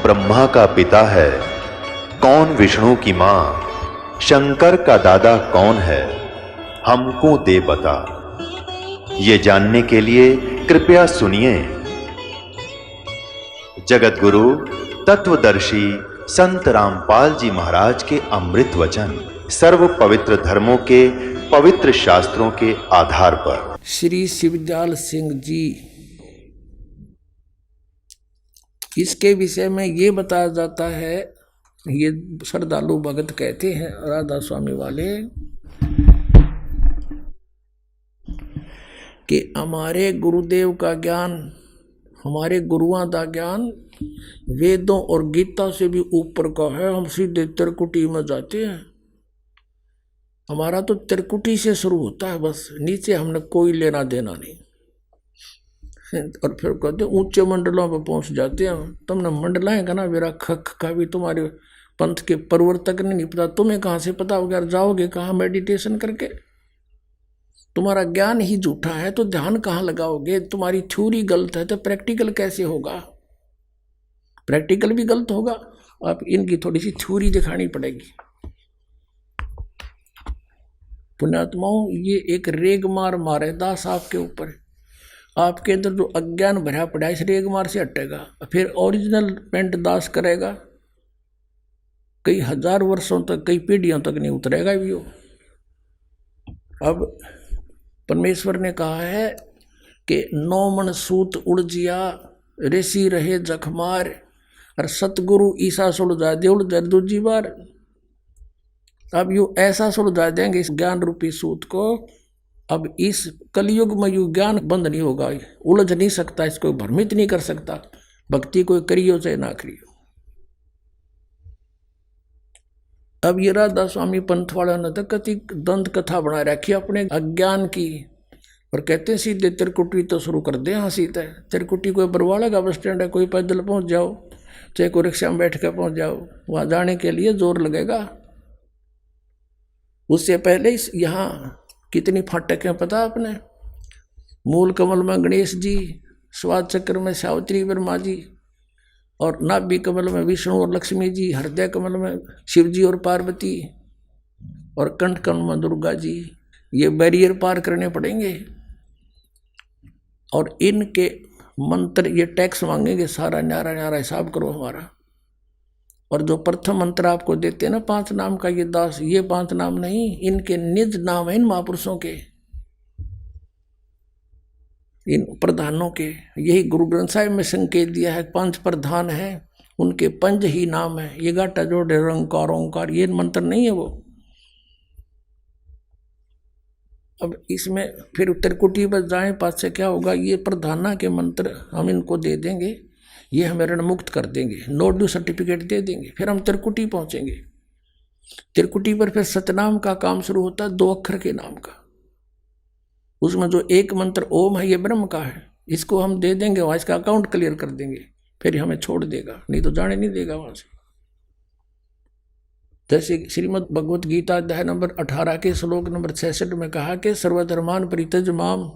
ब्रह्मा का पिता है, कौन विष्णु की मां, शंकर का दादा कौन है, हमको दे बता। ये जानने के लिए कृपया सुनिए। जगत गुरु तत्वदर्शी संत रामपाल जी महाराज के अमृत वचन सर्व पवित्र धर्मों के पवित्र शास्त्रों के आधार पर। श्री शिवदयाल सिंह जी, इसके विषय में ये बताया जाता है, ये श्रद्धालु भगत कहते हैं राधा स्वामी वाले, कि हमारे गुरुदेव का ज्ञान, हमारे गुरुओं का ज्ञान वेदों और गीता से भी ऊपर का है। हम सीधे त्रिकुटी में जाते हैं। हमारा तो त्रिकुटी से शुरू होता है, बस नीचे हमने कोई लेना देना नहीं। और फिर कहते ऊंचे मंडलों पर पहुंच जाते हैं। तुमने मंडलाएं का ना मेरा खख का भी तुम्हारे पंथ के प्रवर्तक ने नहीं पता, तुम्हें कहाँ से पता होगा? जाओगे कहाँ मेडिटेशन करके? तुम्हारा ज्ञान ही झूठा है तो ध्यान कहाँ लगाओगे? तुम्हारी थ्योरी गलत है तो प्रैक्टिकल कैसे होगा? प्रैक्टिकल भी गलत होगा। आप इनकी थोड़ी सी थ्योरी दिखानी पड़ेगी। पुण्यात्माओं, ये एक रेग मारे दास आपके ऊपर। आपके अंदर जो अज्ञान भरा पड़ा है इस रेग मार से हटेगा, फिर ओरिजिनल पेंट दास करेगा। कई हजार वर्षों तक, कई पीढ़ियों तक नहीं उतरेगा भी वो। अब परमेश्वर ने कहा है कि 9 मन सूत उड़जिया, ऋषि रहे जखमार, और सतगुरु ईसा सुलझा दे उड़ दूजी बार। अब यू ऐसा सुलझा देंगे इस ज्ञान रूपी सूत को, अब इस कलयुग में यू ज्ञान बंद नहीं होगा, उलझ नहीं सकता, इसको भ्रमित नहीं कर सकता। भक्ति कोई करियो चाहे ना करियो। अब ये राधा स्वामी पंथ वाला ने तो कति दंत कथा बना रखी अपने अज्ञान की, और कहते हैं सीधे त्रिकुटी तो शुरू कर दे। हाँ सीधे त्रिकुटी कोई बरवाला का बस स्टैंड है, कोई पैदल पहुंच जाओ, चाहे कोई रिक्शा में बैठ कर पहुंच जाओ, वहां जाने के लिए जोर लगेगा। उससे पहले यहाँ कितनी फाटक है पता आपने? मूल कमल में गणेश जी, स्वाद चक्र में सावित्री वर्मा जी, और नाभि कमल में विष्णु और लक्ष्मी जी, हृदय कमल में शिव जी और पार्वती, और कंठ कमल में दुर्गा जी। ये बैरियर पार करने पड़ेंगे, और इनके मंत्र ये टैक्स मांगेंगे सारा। न्यारा न्यारा हिसाब करो हमारा। और जो प्रथम मंत्र आपको देते हैं ना 5 नाम का, ये दास, ये 5 नाम नहीं, इनके निज नाम है इन महापुरुषों के, इन प्रधानों के। यही गुरु ग्रंथ साहिब में संकेत दिया है, 5 प्रधान हैं, उनके 5 ही नाम है। ये गाटा जोड़े रंकार ओंकार, ये मंत्र नहीं है वो। अब इसमें फिर त्रिकुटी पर जाए पास से क्या होगा? ये प्रधाना के मंत्र हम इनको दे देंगे, ये हमें ऋण मुक्त कर देंगे, नो ड्यू सर्टिफिकेट दे देंगे। फिर हम त्रिकुटी पहुंचेंगे। त्रिकुटी पर फिर सतनाम का काम शुरू होता है, 2 अक्षर के नाम का। उसमें जो एक मंत्र ओम है, ये ब्रह्म का है, इसको हम दे देंगे, वहां इसका अकाउंट क्लियर कर देंगे, फिर हमें छोड़ देगा, नहीं तो जाने नहीं देगा वहां से। जैसे श्रीमद् भगवत गीता अध्याय नंबर 18 के श्लोक नंबर 66 में कहा कि सर्वधर्मान परित्यज माम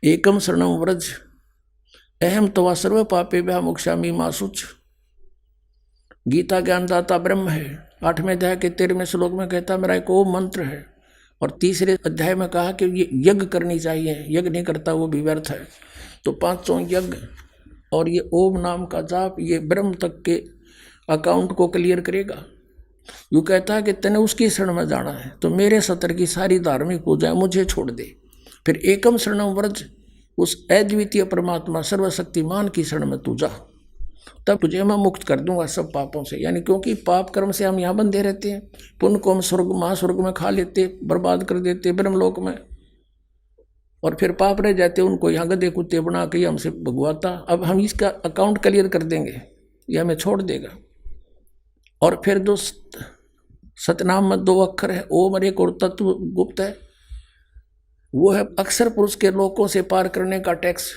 एकम शरणम व्रज अहम तवा सर्व पापेभ्यः मोक्षामि मा शुच। गीता ज्ञानदाता ब्रह्म है। 8वें अध्याय के 13वें श्लोक में कहता मेरा एक ओम मंत्र है। और 3रे अध्याय में कहा कि ये यज्ञ करनी चाहिए, यज्ञ नहीं करता वो भी व्यर्थ है। तो 5 यज्ञ और ये ओम नाम का जाप, ये ब्रह्म तक के अकाउंट को क्लियर करेगा। यूँ कहता है कि तने उसकी शरण में जाना है तो मेरे सत्र की सारी धार्मिक पूजाएं मुझे छोड़ दे। फिर एकम शरणम व्रज, उस अद्वितीय परमात्मा सर्वशक्तिमान की शरण में तू जा, तब तुझे मैं मुक्त कर दूंगा सब पापों से। यानी क्योंकि पाप कर्म से हम यहाँ बंधे रहते हैं, पुण्य को हम महास्वर्ग में खा लेते, बर्बाद कर देते ब्रह्मलोक में, और फिर पाप रह जाते उनको यहाँ गधे कुत्ते बना के हमसे भगवाता। अब हम इसका अकाउंट क्लियर कर देंगे, ये हमें छोड़ देगा। और फिर जो सतनाम में 2 अक्षर है, ओम और एक और तत्व गुप्त है, वो है अक्षर पुरुष के लोकों से पार करने का टैक्स,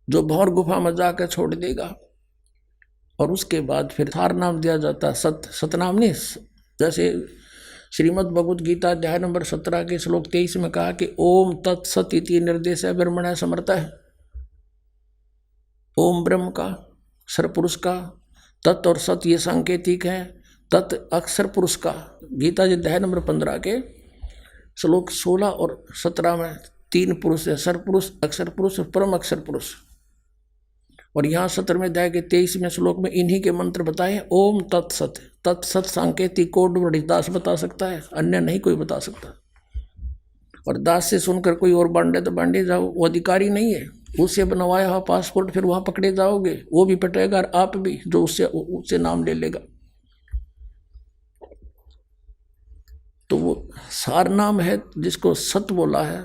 जो भौर गुफा में जाकर छोड़ देगा। और उसके बाद फिर थार नाम दिया जाता है, सतनाम नहीं। जैसे श्रीमद् भगवत गीता अध्याय नंबर 17 के श्लोक 23 में कहा कि ओम तत्सत इति निर्देश ब्रह्मण समर्थ है। ओम ब्रह्म का, सरपुरुष का, तत् और सत ये सांकेतिक है, तत् अक्षर पुरुष का। गीता जी अध्याय नंबर 15 के श्लोक 16 और 17 में 3 पुरुष है, सरपुरुष, अक्षर पुरुष, परम अक्षर पुरुष। और यहाँ 17वें अध्याय के 23वें श्लोक में इन्हीं के मंत्र बताए। ओम तत्सत, तत्सत सांकेतिक कोड वर्ड दास बता सकता है, अन्य नहीं कोई बता सकता। और दास से सुनकर कोई और बांटे तो बांटे जाओ, वो अधिकारी नहीं है। उससे बनवाया हुआ पासपोर्ट फिर वहां पकड़े जाओगे, वो भी पटेगा और आप भी, जो उससे नाम ले लेगा। तो वो सार नाम है, जिसको सत बोला है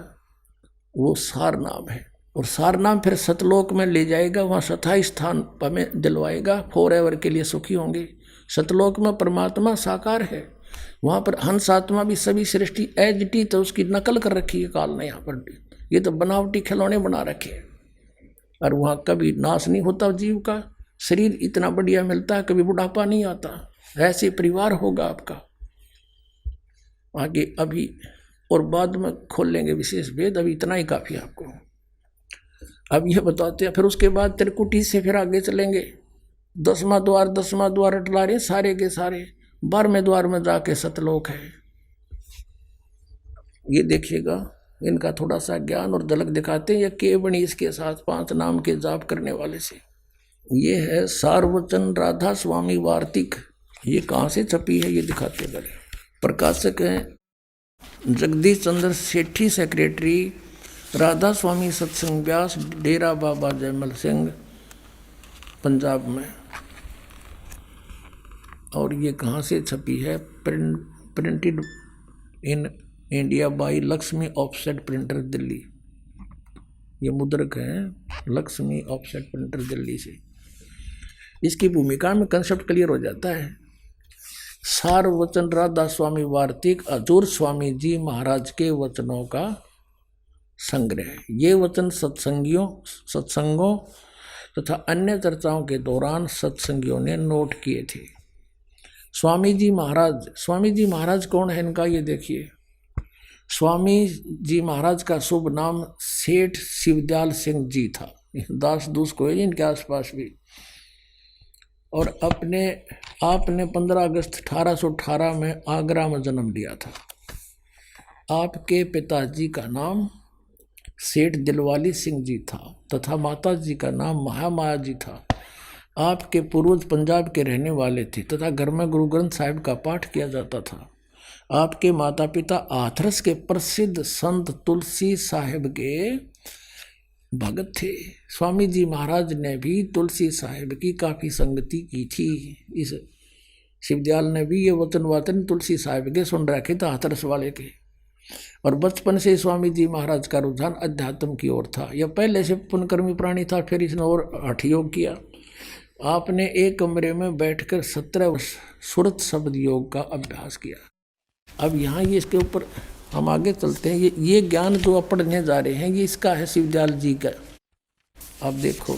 वो सार नाम है। और सार नाम फिर सतलोक में ले जाएगा, वहाँ स्थायी स्थान हमें दिलवाएगा, फॉर एवर के लिए सुखी होंगे। सतलोक में परमात्मा साकार है, वहाँ पर हंस आत्मा भी सभी सृष्टि एज टी, तो उसकी नकल कर रखी है काल ने यहाँ पर भी। ये तो बनावटी खिलौने बना रखे हैं। और वहाँ कभी नाश नहीं होता जीव का, शरीर इतना बढ़िया मिलता है, कभी बुढ़ापा नहीं आता। ऐसे परिवार होगा आपका। आगे अभी और बाद में खोल लेंगे विशेष भेद, अभी इतना ही काफ़ी आपको। अब यह बताते हैं, फिर उसके बाद त्रिकुटी से फिर आगे चलेंगे। 10वां द्वार अटला रहे सारे के सारे, 12वें द्वार में जाके सतलोक है। ये देखिएगा, इनका थोड़ा सा ज्ञान और झलक दिखाते हैं। ये के बनी इसके साथ 5 नाम के जाप करने वाले से। ये है सार्वचन राधा स्वामी वार्तिक। ये कहाँ से छपी है ये दिखाते बड़े। प्रकाशक हैं जगदीश चंद्र सेठी, सेक्रेटरी राधा स्वामी सत्संग व्यास, डेरा बाबा जयमल सिंह, पंजाब में। और ये कहाँ से छपी है? Printed in India by Lakshmi offset printer Delhi. ये मुद्रक है लक्ष्मी ऑफसेट प्रिंटर दिल्ली से। इसकी भूमिका में कंसेप्ट क्लियर हो जाता है। सारवचन राधा स्वामी वार्तिक हजूर स्वामी जी महाराज के वचनों का संग्रह। ये वचन सत्संगों तथा अन्य चर्चाओं के दौरान सत्संगियों ने नोट किए थे। स्वामी जी महाराज कौन है इनका ये देखिए। स्वामी जी महाराज का शुभ नाम सेठ शिवदयाल सिंह जी था। दास दूस को है इनके आसपास भी। और आपने 15 अगस्त 1818 में आगरा में जन्म लिया था। आपके पिताजी का नाम सेठ दिलवाली सिंह जी था तथा माता जी का नाम महामाया जी था। आपके पूर्वज पंजाब के रहने वाले थे तथा घर में गुरु ग्रंथ साहिब का पाठ किया जाता था। आपके माता पिता हाथरस के प्रसिद्ध संत तुलसी साहिब के भगत थे। स्वामी जी महाराज ने भी तुलसी साहिब की काफ़ी संगति की थी। इस शिवदयाल ने भी ये वचन तुलसी साहिब के सुन रखे थे, हाथरस वाले के। और बचपन से स्वामी जी महाराज का रुझान अध्यात्म की ओर था। यह पहले से पुण्यकर्मी प्राणी था, फिर इसने और हठ योग किया। आपने एक कमरे में बैठकर 17 वर्ष सुरत शब्द योग का अभ्यास किया। अब यहाँ ये इसके ऊपर हम आगे चलते हैं। ये ज्ञान जो आप पढ़ने जा रहे हैं ये इसका है शिवदयाल जी का। आप देखो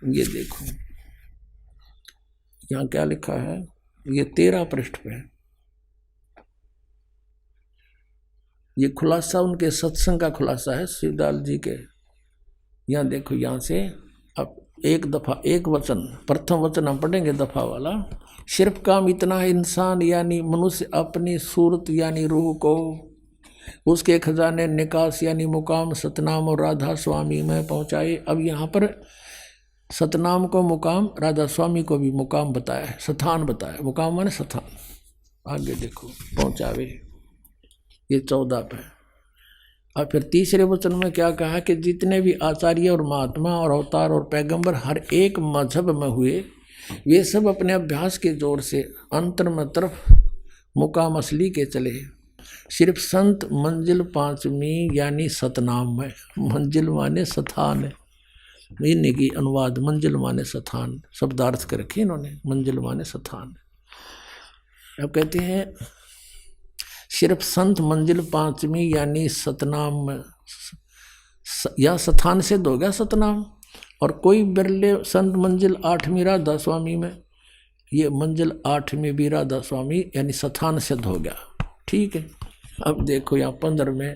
ये देखो यहाँ क्या लिखा है। ये 13 पृष्ठ पे है। ये खुलासा उनके सत्संग का खुलासा है शिवदयाल जी के। यहाँ देखो, यहाँ से अब एक वचन, प्रथम वचन हम पढ़ेंगे दफा वाला। सिर्फ काम इतना है, इंसान यानी मनुष्य अपनी सूरत यानी रूह को उसके खजाने निकास यानी मुकाम सतनाम और राधा स्वामी में पहुँचाए। अब यहाँ पर सतनाम को मुकाम, राधा स्वामी को भी मुकाम बताया है, स्थान बताया। मुकाम माने स्थान। आगे देखो, पहुँचावे, ये 14 पे। और फिर तीसरे वचन में क्या कहा कि जितने भी आचार्य और महात्मा और अवतार और पैगंबर हर एक मजहब में हुए, वे सब अपने अभ्यास के जोर से अंतर में तरफ मुकाम असली के चले। सिर्फ संत मंजिल 5वीं यानी सतनाम में, मंजिल माने स्थान है, इन्हीं की अनुवाद मंजिल माने स्थान शब्दार्थ कर रखे इन्होंने, मंजिल माने स्थान। अब कहते हैं सिर्फ संत मंजिल 5वीं यानी सतनाम में या स्थान से हो गया सतनाम। और कोई बिरले संत मंजिल 8वीं राधा स्वामी में, ये मंजिल 8वीं भी राधा स्वामी यानी स्थान सिद्ध हो गया। ठीक है। अब देखो यहाँ 15वें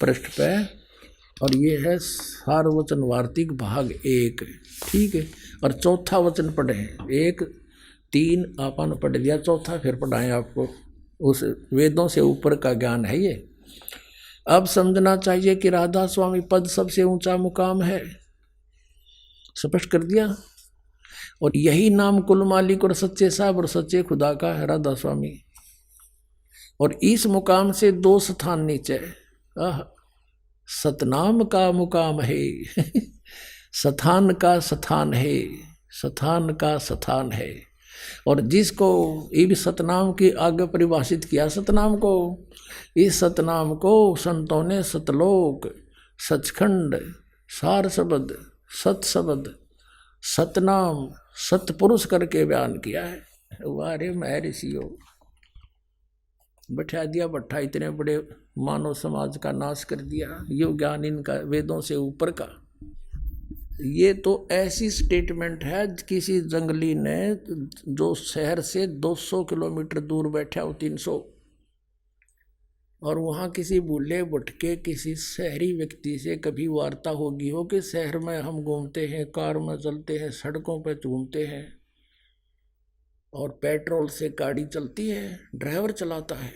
पृष्ठ पे और ये है सारवचन वार्तिक भाग 1, ठीक है। और चौथा वचन पढ़े, 1 3 आपन पढ़ दिया, चौथा फिर पढ़ाएं आपको। उस वेदों से ऊपर का ज्ञान है ये। अब समझना चाहिए कि राधा स्वामी पद सबसे ऊंचा मुकाम है, स्पष्ट कर दिया। और यही नाम कुल मालिक और सच्चे साहब और सच्चे खुदा का है, राधा स्वामी। और इस मुकाम से 2 स्थान नीचे, सतनाम का मुकाम है स्थान का स्थान है, स्थान का स्थान है। और जिसको इब सतनाम की आगे परिभाषित किया, सतनाम को, इस सतनाम को संतों ने सतलोक, सचखंड, सार शब्द, सत शब्द, सतनाम, सतपुरुष करके बयान किया है। वारे महर्षियों, बैठा दिया भट्ठा, इतने बड़े मानव समाज का नाश कर दिया। ये ज्ञान इनका वेदों से ऊपर का। ये तो ऐसी स्टेटमेंट है किसी जंगली ने, जो शहर से 200 किलोमीटर दूर बैठा हो, 300, और वहाँ किसी भूले भटके किसी शहरी व्यक्ति से कभी वार्ता होगी हो कि शहर में हम घूमते हैं, कार में चलते हैं, सड़कों पर घूमते हैं, और पेट्रोल से गाड़ी चलती है, ड्राइवर चलाता है।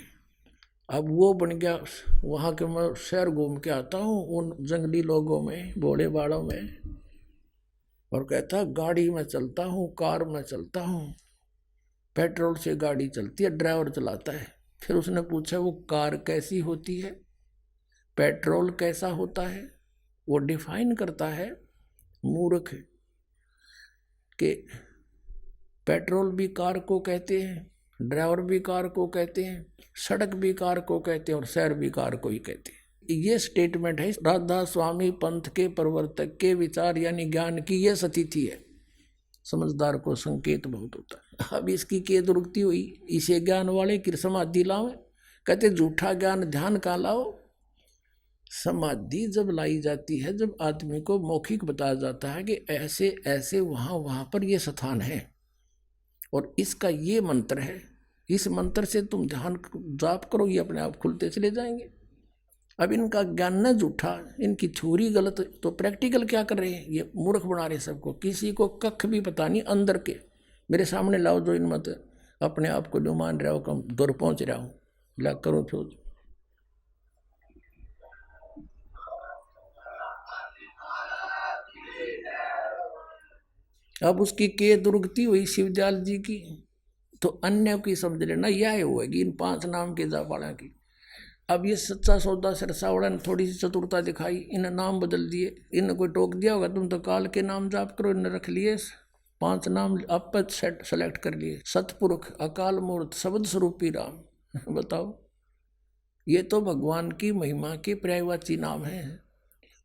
अब वो बन गया वहाँ के, मैं शहर घूम के आता हूँ उन जंगली लोगों में, भोले बाड़ों में, और कहता गाड़ी में चलता हूँ, कार में चलता हूँ, पेट्रोल से गाड़ी चलती है, ड्राइवर चलाता है। फिर उसने पूछा वो कार कैसी होती है, पेट्रोल कैसा होता है, वो डिफाइन करता है मूर्ख कि पेट्रोल भी कार को कहते हैं, ड्राइवर भी कार को कहते हैं, सड़क भी कार को कहते हैं, और शहर भी कार को ही कहते हैं। ये स्टेटमेंट है राधा स्वामी पंथ के प्रवर्तक के विचार यानी ज्ञान की ये स्थिति है। समझदार को संकेत बहुत होता है। अब इसकी के दुरुक्ति हुई, इसे ज्ञान वाले की समाधि लाओ, कहते झूठा ज्ञान ध्यान का लाओ। समाधि जब लाई जाती है, जब आदमी को मौखिक बताया जाता है कि ऐसे ऐसे वहाँ पर ये स्थान है, और इसका ये मंत्र है, इस मंत्र से तुम ध्यान जाप करो, ये अपने आप खुलते चले जाएंगे। अब इनका ज्ञान न झूठा, इनकी थ्योरी गलत, तो प्रैक्टिकल क्या कर रहे हैं, ये मूर्ख बना रहे सबको। किसी को कख भी पता नहीं अंदर के। मेरे सामने लाओ जो इन मत अपने आप को जो मान रहा हो कम दूर पहुंच रहा हूँ, ला करो फिर। अब उसकी के दुर्गति हुई शिवदयाल जी की, तो अन्य की समझ लेना यह होगी इन 5 नाम के जापाड़ा की। अब ये सच्चा सौदा सरसावड़ा ने थोड़ी सी चतुरता दिखाई, इन नाम बदल दिए। इन कोई टोक दिया होगा तुम तो काल के नाम जाप करो, इन्हें रख लिए 5 नाम आप पर सेलेक्ट कर लिए, सतपुरुष, अकाल मूर्त, शब्द स्वरूपी राम। बताओ, ये तो भगवान की महिमा के पर्यायवाची नाम है।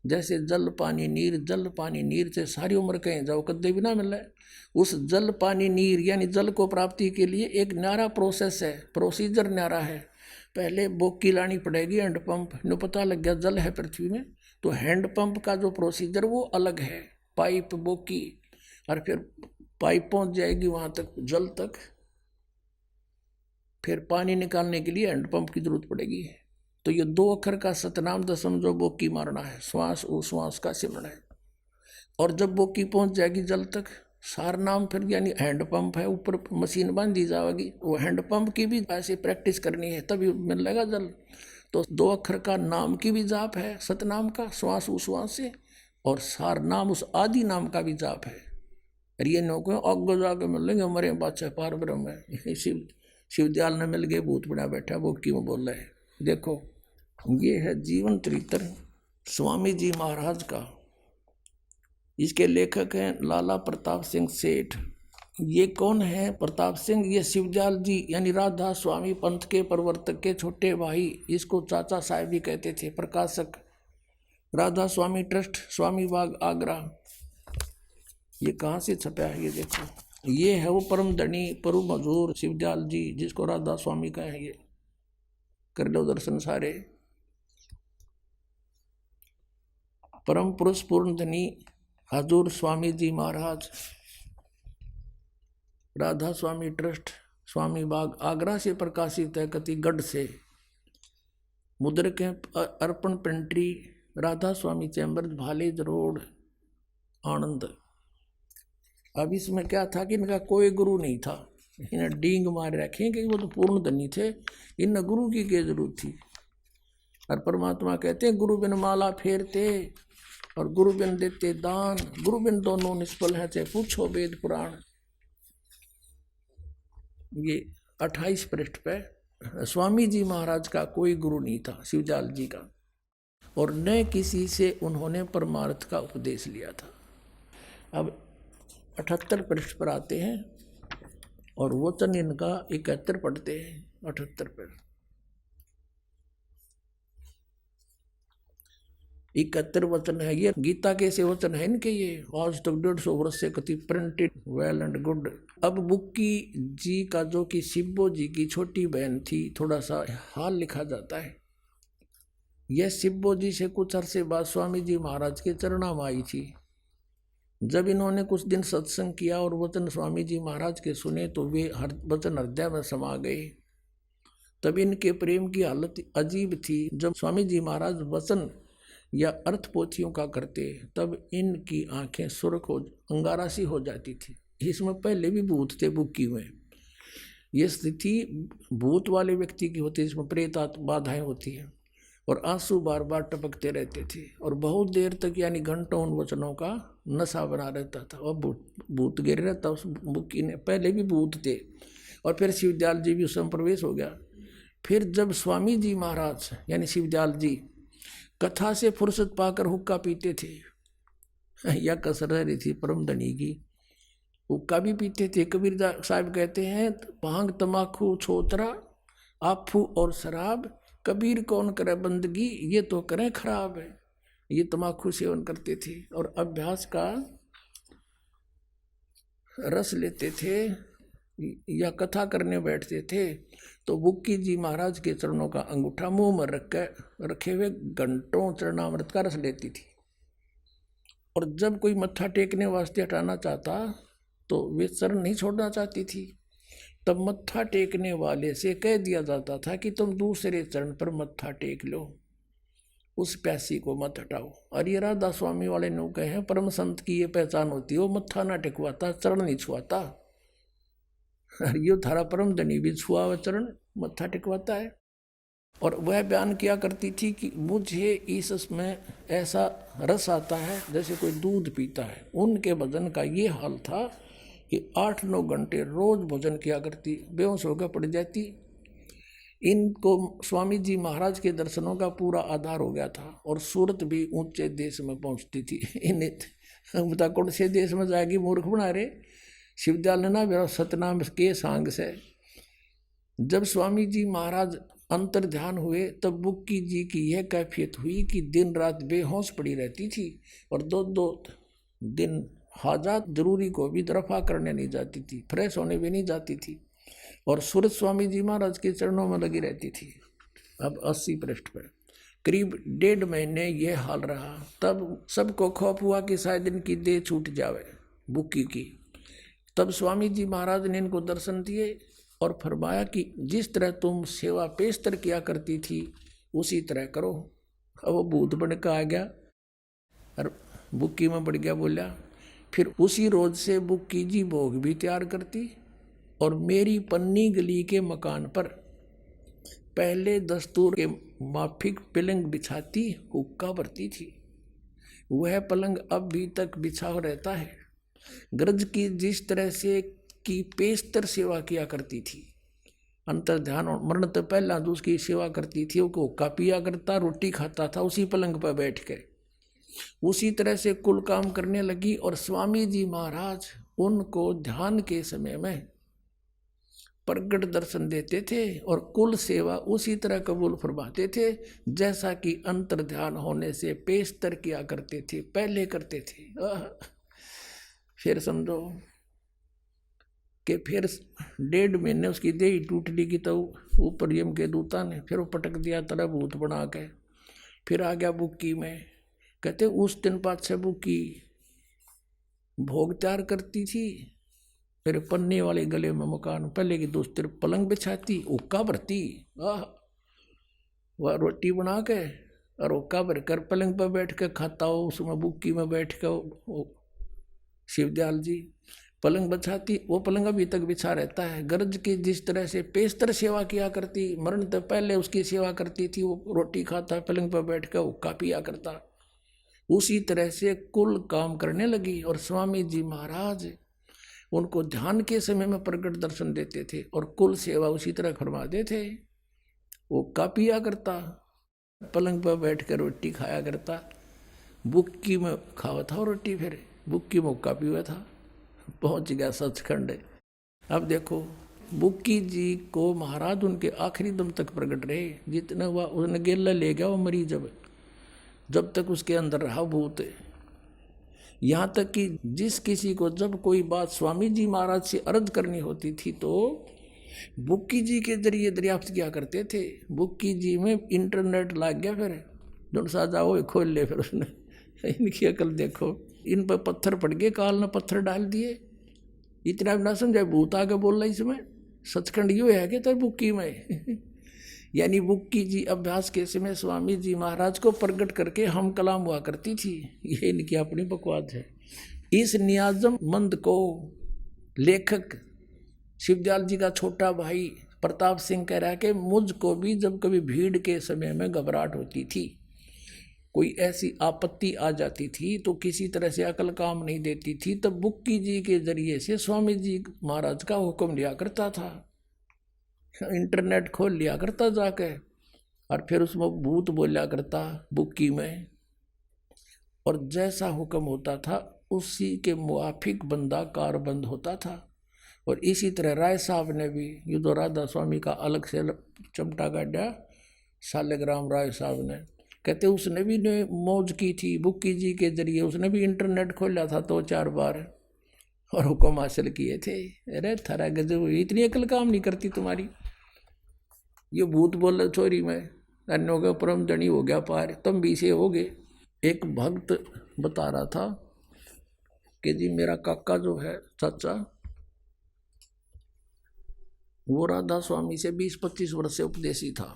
जैसे जल पानी नीर, जल पानी नीर से सारी उम्र कहीं जाओ कदे भी ना मिले। उस जल पानी नीर यानी जल को प्राप्ति के लिए एक न्यारा प्रोसेस है, प्रोसीजर न्यारा है। पहले बोकी लानी पड़ेगी, हैंडपंप न पता लग गया जल है पृथ्वी में, तो हैंडपंप का जो प्रोसीजर वो अलग है, पाइप बोकी, और फिर पाइप पहुंच जाएगी वहां तक जल तक, फिर पानी निकालने के लिए हैंडपंप की जरूरत पड़ेगी। तो ये 2 अक्षर का सतनाम दसम जो बोकी मारना है, श्वास उश्वास का सिमरण है। और जब बोकी पहुंच जाएगी जल तक, सार नाम फिर यानी हैंडपंप है, ऊपर मशीन बांधी जाएगी, वो हैंडपंप की भी ऐसे प्रैक्टिस करनी है तभी मिलेगा जल। तो 2 अक्षर का नाम की भी जाप है, सतनाम का श्वास उश्वास से, और सार नाम उस आदि नाम का भी जाप है। और ये नौको अग्गो जाके मिलेंगे हमारे बादशाह पार ब्रह्म है। शिवदयाल ने मिल गए, भूत बना बैठा, वो क्यों बोल रहे। देखो ये है जीवन चरित्र स्वामी जी महाराज का। इसके लेखक हैं लाला प्रताप सिंह सेठ। ये कौन है प्रताप सिंह? ये शिवदयाल जी यानी राधा स्वामी पंथ के प्रवर्तक के छोटे भाई, इसको चाचा साहब भी कहते थे। प्रकाशक राधा स्वामी ट्रस्ट, स्वामी बाग, आगरा। ये कहाँ से छपा है ये देखो, ये है वो परम धनी परम हजूर शिवदयाल जी जिसको राधा स्वामी का है। ये कर लो दर्शन सारे। परम पुरुष पूर्ण धनी हजूर स्वामी जी महाराज, राधा स्वामी ट्रस्ट, स्वामी बाग, आगरा से प्रकाशित है। कतिगढ़ से मुद्रक है, अर्पण पेंट्री, राधा स्वामी चैम्बर, भालेज रोड, आनंद। अब इसमें क्या था कि इनका कोई गुरु नहीं था, इन्हें डींग मार रखे कि वो तो पूर्ण धनी थे, इन गुरु की क्या जरूरत थी। और परमात्मा कहते हैं गुरु बिन माला फेरते और गुरु बिन देते दान, गुरु बिन दोनों निष्फल है, चाहे पूछो वेद पुराण। ये 28 पृष्ठ पे स्वामी जी महाराज का कोई गुरु नहीं था, शिवजाल जी का, और न किसी से उन्होंने परमार्थ का उपदेश लिया था। अब 78 पृष्ठ पर आते हैं और वचन इनका 71 पढ़ते हैं। 78 पर 71 वचन है, ये गीता के से वचन है इनके। ये आज तक 150 वर्ष से कति प्रिंटेड, वेल एंड गुड। अब बुक्की जी का जो कि शिब्बो जी की छोटी बहन थी, थोड़ा सा हाल लिखा जाता है। यह शिब्बो जी से कुछ अरसे बाद स्वामी जी महाराज के चरणों में आई थी। जब इन्होंने कुछ दिन सत्संग किया और वचन स्वामी जी महाराज के सुने तो वे वचन हृदय में समा गए। तब इनके प्रेम की हालत अजीब थी। जब स्वामी जी महाराज वचन या अर्थ पोथियों का करते तब इनकी आंखें सुर्ख हो, अंगारा सी हो जाती थी। इसमें पहले भी भूत थे बुक्की में। ये स्थिति भूत वाले व्यक्ति की होती है, इसमें प्रेत बाधाएं होती है और आंसू बार बार टपकते रहते थे और बहुत देर तक यानी घंटों उन वचनों का नशा बना रहता था और भूत गिर रहता उस बुक्की ने। पहले भी भूत थे और फिर शिवदयाल जी भी उसमें प्रवेश हो गया। फिर जब स्वामी जी महाराज यानी शिवदयाल जी कथा से फुर्सत पाकर हुक्का पीते थे, या कसर रही थी परम धनी की, हुक्का भी पीते थे। कबीर साहब कहते हैं भांग तमाकू छोतरा आफू और शराब, कबीर कौन करे बंदगी ये तो करें खराब है। ये तमाकू सेवन करते थे और अभ्यास का रस लेते थे या कथा करने बैठते थे तो बुक्की जी महाराज के चरणों का अंगूठा मुंह में रखे हुए घंटों चरणामृत का रस लेती थी। और जब कोई मत्था टेकने वास्ते हटाना चाहता तो वे चरण नहीं छोड़ना चाहती थी। तब मत्था टेकने वाले से कह दिया जाता था कि तुम दूसरे चरण पर मत्था टेक लो, उस प्यासी को मत हटाओ। और ये राधा स्वामी वाले ने कहे हैं परम संत की ये पहचान होती है, वो मत्था ना टेकवाता, चरण नहीं छुआता। ये थारा परम धनी भी छुआ हुआ चरण मत्था टेकवाता है। और वह बयान किया करती थी कि मुझे इसमें ऐसा रस आता है जैसे कोई दूध पीता है। उनके भजन का ये हाल था कि 8-9 घंटे रोज भोजन किया करती, बेहोश होकर पड़ जाती। इनको स्वामी जी महाराज के दर्शनों का पूरा आधार हो गया था और सूरत भी ऊंचे देश में पहुंचती थी। इन्हें बता कौन से देश में जाएगी, मूर्ख बना रहे। शिवदयाल ने ना मेरा सतनाम के सांग से जब स्वामी जी महाराज अंतर ध्यान हुए तब बुक्की जी की यह कैफियत हुई कि दिन रात बेहोश पड़ी रहती थी और 2-2 दिन हाजात जरूरी को भी दरफा करने नहीं जाती थी, फ्रेश होने भी नहीं जाती थी और सूरत स्वामी जी महाराज के चरणों में लगी रहती थी। अब 80 पृष्ठ पर करीब 1.5 महीने यह हाल रहा। तब सबको खौफ हुआ कि शायद इनकी देह छूट जावे बुक्की की। तब स्वामी जी महाराज ने इनको दर्शन दिए और फरमाया कि जिस तरह तुम सेवा पेशतर किया करती थी उसी तरह करो। अब वो भूत बन के आ गया और बुक्की में बढ़ गया, बोला फिर उसी रोज से बुक्की जी भोग भी तैयार करती और मेरी पन्नी गली के मकान पर पहले दस्तूर के माफिक पलंग बिछाती, हुक्का भरती थी। वह पलंग अब भी तक बिछा रहता है। गरज की जिस तरह से की पेशतर सेवा किया करती थी, अंतर ध्यान और मरण तो पहला जो उसकी सेवा करती थी, वो हुक्का पिया करता, रोटी खाता था उसी पलंग पर बैठ के। उसी तरह से कुल काम करने लगी और स्वामी जी महाराज उनको ध्यान के समय में प्रगट दर्शन देते थे और कुल सेवा उसी तरह कबूल फरमाते थे जैसा कि अंतर ध्यान होने से पेशतर किया करते थे, पहले करते थे। फिर समझो कि फिर 1.5 महीने उसकी देह टूट ली की तो ऊपर यम के दूता ने फिर वो पटक दिया तरह भूत बना के। फिर आ गया बुक्की में। कहते उस दिन पाछे बुक्की भोग तैयार करती थी, फिर पन्ने वाले गले में मकान पहले की दूसरी पलंग बिछाती, हुक्का भरती, वह रोटी बना के और वो काबर कर पलंग पर बैठ कर खाता हो, उसमें बुक्की में बैठ कर वो शिवदयाल जी पलंग बिछाती, वो पलंग अभी तक बिछा रहता है। गरज की जिस तरह से पेस्तर सेवा किया करती, मरण तो पहले उसकी सेवा करती थी, वो रोटी खाता पलंग पर बैठ कर हुक्का पिया करता, उसी तरह से कुल काम करने लगी। और स्वामी जी महाराज उनको ध्यान के समय में प्रकट दर्शन देते थे और कुल सेवा उसी तरह फरमाते थे। वो हुक्का पिया करता, पलंग पर बैठ कर रोटी खाया करता, बुक्की में खावा था रोटी, फिर बुक्की में हुक्का पिया था, पहुंच गया सचखंड। अब देखो बुक्की जी को महाराज उनके आखिरी दम तक प्रकट रहे, जितना हुआ उसने गेला ले गया वो मरीज, जब तक उसके अंदर रहा भूत। यहाँ तक कि जिस किसी को जब कोई बात स्वामी जी महाराज से अर्ज करनी होती थी तो बुक्की जी के जरिए दरियाफ्त किया करते थे। बुक्की जी में इंटरनेट लग गया, फिर ढूंढ सा जाओ खोल ले, फिर उसने इनकी अकल देखो, इन पर पत्थर पड़ गए, काल ने पत्थर डाल दिए, इतना भी ना समझाए भूत आगे बोल रहा इसमें, सचखंड यू है कि तेरे बुक्की में यानी बुक्की जी अभ्यास के समय स्वामी जी महाराज को प्रकट करके हम कलाम हुआ करती थी, ये इनकी अपनी बकवास है। इस नियाजम मंद को लेखक शिवदयाल जी का छोटा भाई प्रताप सिंह कह रहा है कि मुझको भी जब कभी भीड़ के समय में घबराहट होती थी, कोई ऐसी आपत्ति आ जाती थी तो किसी तरह से अकल काम नहीं देती थी, तब बुक्की जी के जरिए से स्वामी जी महाराज का हुक्म लिया करता था, इंटरनेट खोल लिया करता जाके, और फिर उसमें भूत बोलिया करता बुक्की में, और जैसा हुक्म होता था उसी के मुआफिक बंदा कारबंद होता था। और इसी तरह राय साहब ने भी ये तो राधा स्वामी का अलग से चमटा गाड़ा, सालेग्राम राय साहब ने कहते उसने भी ने मौज की थी बुक्की जी के जरिए, उसने भी इंटरनेट खोला था 2-4 बार और हुक्म हासिल किए थे। अरे थारा गजब, इतनी अकल काम नहीं करती तुम्हारी, ये भूत बोल चोरी में अन्यों का परम धनी हो गया पार, तुम भी से हो गए। एक भक्त बता रहा था कि जी मेरा काका जो है चाचा, वो राधा स्वामी से 20-25 वर्ष से उपदेशी था,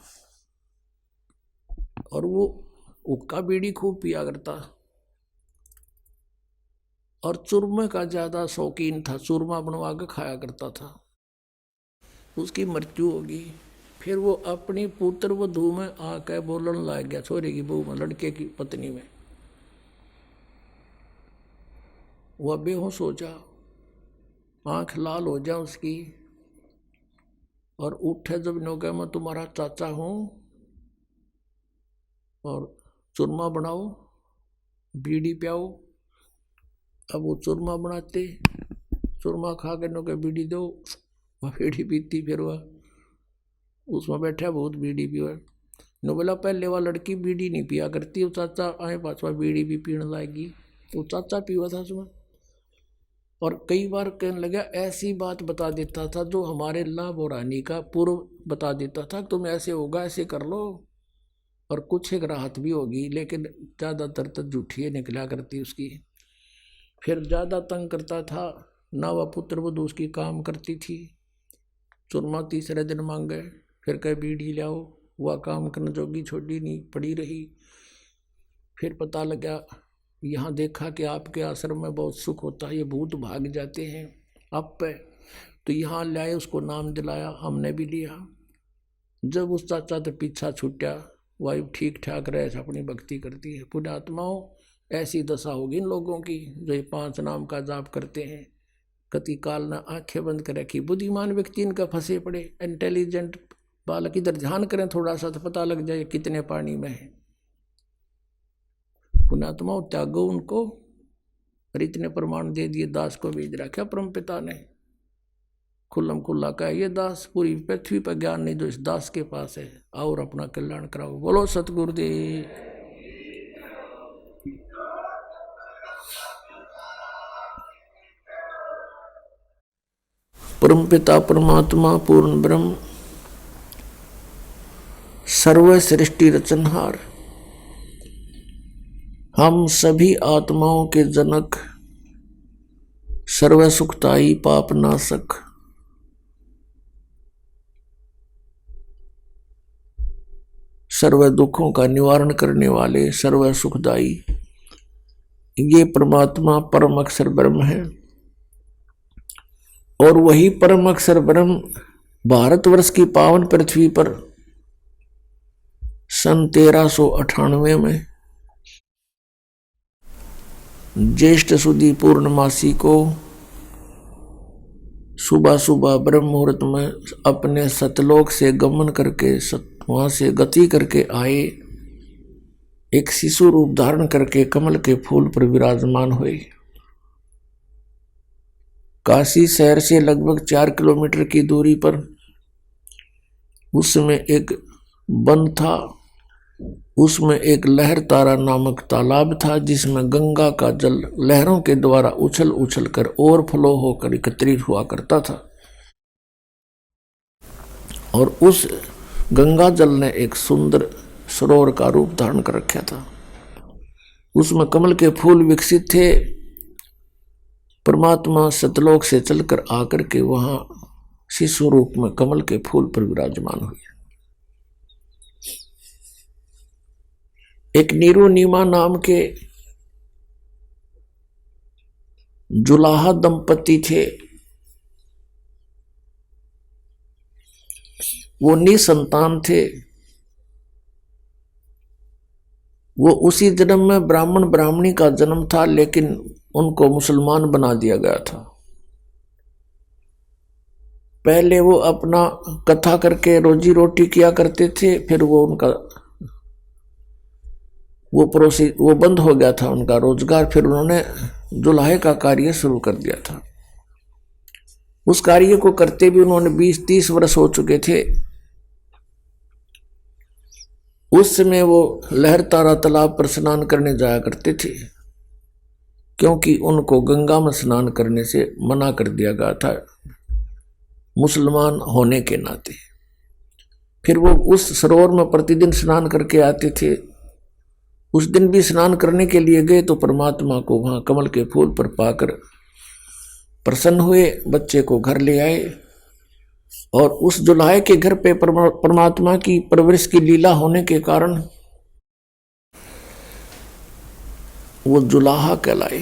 और वो हुक्का बीड़ी खूब पिया करता और चूरमे का ज्यादा शौकीन था, चूरमा बनवा के खाया करता था। उसकी मृत्यु होगी, फिर वो अपनी पुत्र वधू में आकर बोलने लग गया, छोरे की बहू में, लड़के की पत्नी में। वह बेहोश हो जा, आंख लाल हो जा उसकी, और उठे जब नो कहा मैं तुम्हारा चाचा हूं और चूरमा बनाओ बीड़ी पियाओ। अब वो चूरमा बनाते, चूरमा खा के नो के बीड़ी दो, वह बीड़ी पीती, फिर वह उसमें बैठा बहुत बीड़ी पियो। नो बोला पहले वह लड़की बीड़ी नहीं पिया करती, वो चाचा आए पास वह बीड़ी भी पीने लाएगी, तो चाचा पिया था उसमें। और कई बार कहने लगा ऐसी बात बता देता था जो हमारे लाभ और हानि का पूर्व बता देता था, तुम ऐसे होगा ऐसे कर लो, और कुछ एक राहत भी होगी, लेकिन ज़्यादातर तो झूठी निकला करती उसकी। फिर ज़्यादा तंग करता था, ना वह पुत्र वधू उसकी काम करती थी, चूरमा तीसरे दिन मांगे, फिर कह बीड़ी लाओ, वह काम करने जोगी छोड़ी नहीं पड़ी रही। फिर पता लगा, यहाँ देखा कि आपके आश्रम में बहुत सुख होता है, ये भूत भाग जाते हैं आप पे, तो यहाँ लाए, उसको नाम दिलाया, हमने भी लिया। जब उस चाचा तो पीछा छूटा, वाइफ ठीक ठाक रहे, अपनी भक्ति करती है। पुण्यात्माओं ऐसी दशा होगी इन लोगों की जो ये 5 नाम का जाप करते हैं, कति काल न आंखें बंद कर रखी। बुद्धिमान व्यक्ति इनका फंसे पड़े, इंटेलिजेंट बालक इधर ध्यान करें थोड़ा सा तो पता लग जाए कितने पानी में है। पुण्यात्मा त्यागो उनको, और इतने प्रमाण दे दिए, दास को भेज रखा परम पिता ने, खुल्लम खुल्ला का ये दास, पूरी पृथ्वी पर ज्ञान नहीं जो इस दास के पास है, और अपना कल्याण कराओ। बोलो सतगुरुदेव। परम पिता परमात्मा पूर्ण ब्रह्म सर्व सृष्टि रचनहार, हम सभी आत्माओं के जनक, सर्व सुखदाई पाप नाशक, सर्व दुखों का निवारण करने वाले, सर्व सुखदाई, ये परमात्मा परम अक्षर ब्रह्म है। और वही परम अक्षर ब्रह्म भारतवर्ष की पावन पृथ्वी पर सन 1398 में ज्येष्ठ सुदी पूर्णमासी को सुबह सुबह ब्रह्म मुहूर्त में अपने सतलोक से गमन करके वहां से गति करके आए, एक शिशु रूप धारण करके कमल के फूल पर विराजमान हुए। काशी शहर से लगभग 4 किलोमीटर की दूरी पर उसमें एक वन था, उसमें एक लहर तारा नामक तालाब था, जिसमें गंगा का जल लहरों के द्वारा उछल उछल कर ओवरफ्लो होकर एकत्रित हुआ करता था। और उस गंगा जल ने एक सुंदर सरोवर का रूप धारण कर रखा था। उसमें कमल के फूल विकसित थे। परमात्मा सतलोक से चलकर आकर के वहां शिशु रूप में कमल के फूल पर विराजमान हुए। एक नीरू नीमा नाम के जुलाहा दंपति थे। वो निसंतान थे। वो उसी जन्म में ब्राह्मण ब्राह्मणी का जन्म था, लेकिन उनको मुसलमान बना दिया गया था। पहले वो अपना कथा करके रोजी रोटी किया करते थे, फिर वो उनका वो बंद हो गया था उनका रोजगार। फिर उन्होंने जुलाहे का कार्य शुरू कर दिया था। उस कार्य को करते भी उन्होंने 20-30 वर्ष हो चुके थे। उस समय वो लहर तारा तालाब पर स्नान करने जाया करते थे, क्योंकि उनको गंगा में स्नान करने से मना कर दिया गया था मुसलमान होने के नाते। फिर वो उस सरोवर में प्रतिदिन स्नान करके आते थे। उस दिन भी स्नान करने के लिए गए तो परमात्मा को वहां कमल के फूल पर पाकर प्रसन्न हुए, बच्चे को घर ले आए। और उस जुलाहे के घर पे परमात्मा की परवरिश की लीला होने के कारण वो जुलाहा कहलाए।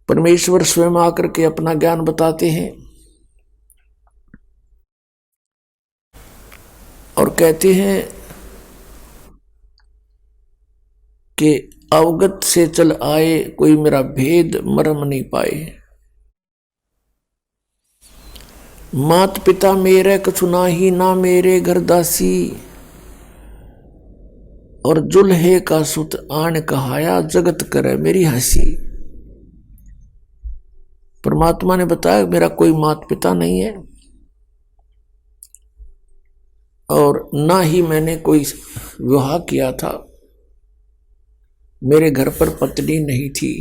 परमेश्वर स्वयं आकर के अपना ज्ञान बताते हैं और कहते हैं कि अवगत से चल आए, कोई मेरा भेद मरम नहीं पाए। मात पिता मेरे कछु नाही, ना मेरे घर दासी, और जुल्हे का सुत आन कहाया, जगत करे मेरी हंसी। परमात्मा ने बताया मेरा कोई माता पिता नहीं है और ना ही मैंने कोई विवाह किया था, मेरे घर पर पत्नी नहीं थी।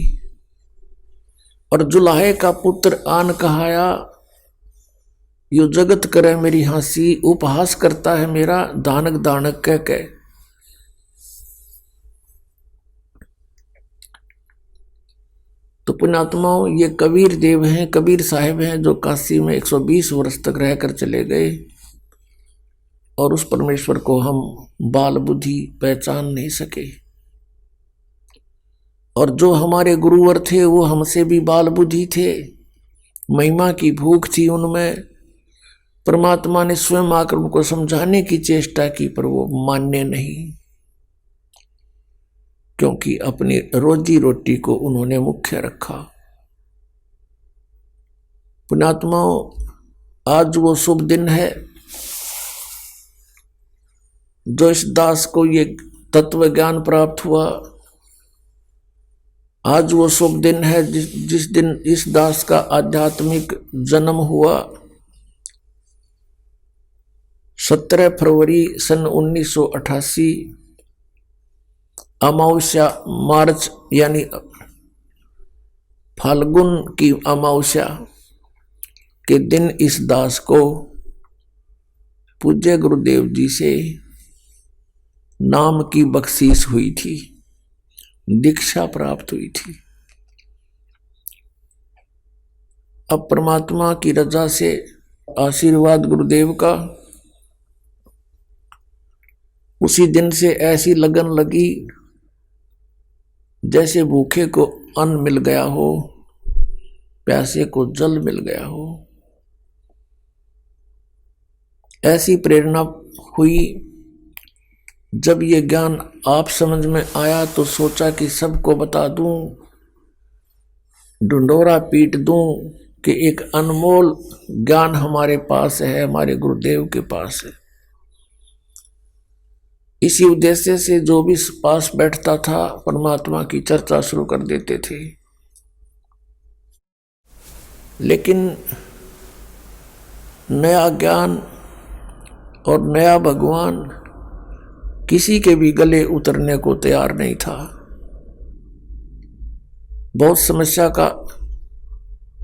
और जुलाहे का पुत्र आन कहाया, यो जगत करे मेरी हंसी, उपहास करता है मेरा दानक दानक कह के। तो पुण्यात्माओं, ये कबीर देव हैं, कबीर साहिब हैं, जो काशी में 120 वर्ष तक रहकर चले गए और उस परमेश्वर को हम बाल बुद्धि पहचान नहीं सके। और जो हमारे गुरुवर थे वो हमसे भी बाल बुद्धि थे, महिमा की भूख थी उनमें। परमात्मा ने स्वयं आकर उनको समझाने की चेष्टा की, पर वो मानने नहीं, क्योंकि अपनी रोजी रोटी को उन्होंने मुख्य रखा। पुण्यात्माओं, आज वो शुभ दिन है जो इस दास को ये तत्व ज्ञान प्राप्त हुआ। आज वो शुभ दिन है जिस दिन इस दास का आध्यात्मिक जन्म हुआ। 17 फरवरी सन 1988 अमावस्या, मार्च यानी फाल्गुन की अमावस्या के दिन इस दास को पूज्य गुरुदेव जी से नाम की बख्शीश हुई थी, दीक्षा प्राप्त हुई थी। अब परमात्मा की रजा से आशीर्वाद गुरुदेव का उसी दिन से ऐसी लगन लगी जैसे भूखे को अन्न मिल गया हो, प्यासे को जल मिल गया हो। ऐसी प्रेरणा हुई। जब ये ज्ञान आप समझ में आया तो सोचा कि सबको बता दूं, ढंढोरा पीट दूं कि एक अनमोल ज्ञान हमारे पास है, हमारे गुरुदेव के पास है। इसी उद्देश्य से जो भी पास बैठता था परमात्मा की चर्चा शुरू कर देते थे। लेकिन नया ज्ञान और नया भगवान किसी के भी गले उतरने को तैयार नहीं था। बहुत समस्या का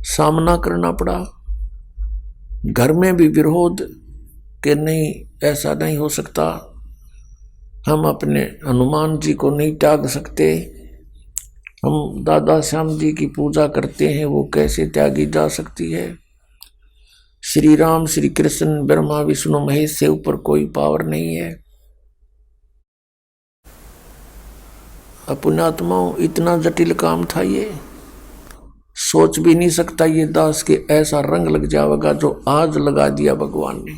सामना करना पड़ा। घर में भी विरोध कि नहीं, ऐसा नहीं हो सकता, हम अपने हनुमान जी को नहीं त्याग सकते, हम दादा श्याम जी की पूजा करते हैं, वो कैसे त्यागी जा सकती है। श्री राम श्री कृष्ण ब्रह्मा विष्णु महेश से ऊपर कोई पावर नहीं है। पुण्यात्माओं, इतना जटिल काम था ये, सोच भी नहीं सकता ये दास के ऐसा रंग लग जाएगा जो आज लगा दिया भगवान ने।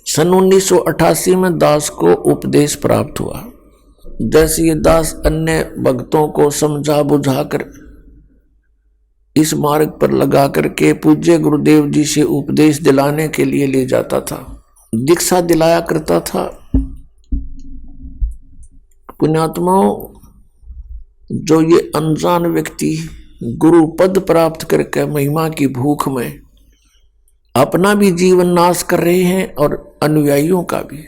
सन 1988 में दास को उपदेश प्राप्त हुआ। जैसे ये दास अन्य भक्तों को समझा बुझाकर इस मार्ग पर लगा करके पूज्य गुरुदेव जी से उपदेश दिलाने के लिए ले जाता था, दीक्षा दिलाया करता था। पुण्यात्माओं, जो ये अनजान व्यक्ति गुरु पद प्राप्त करके महिमा की भूख में अपना भी जीवन नाश कर रहे हैं और अनुयायियों का भी,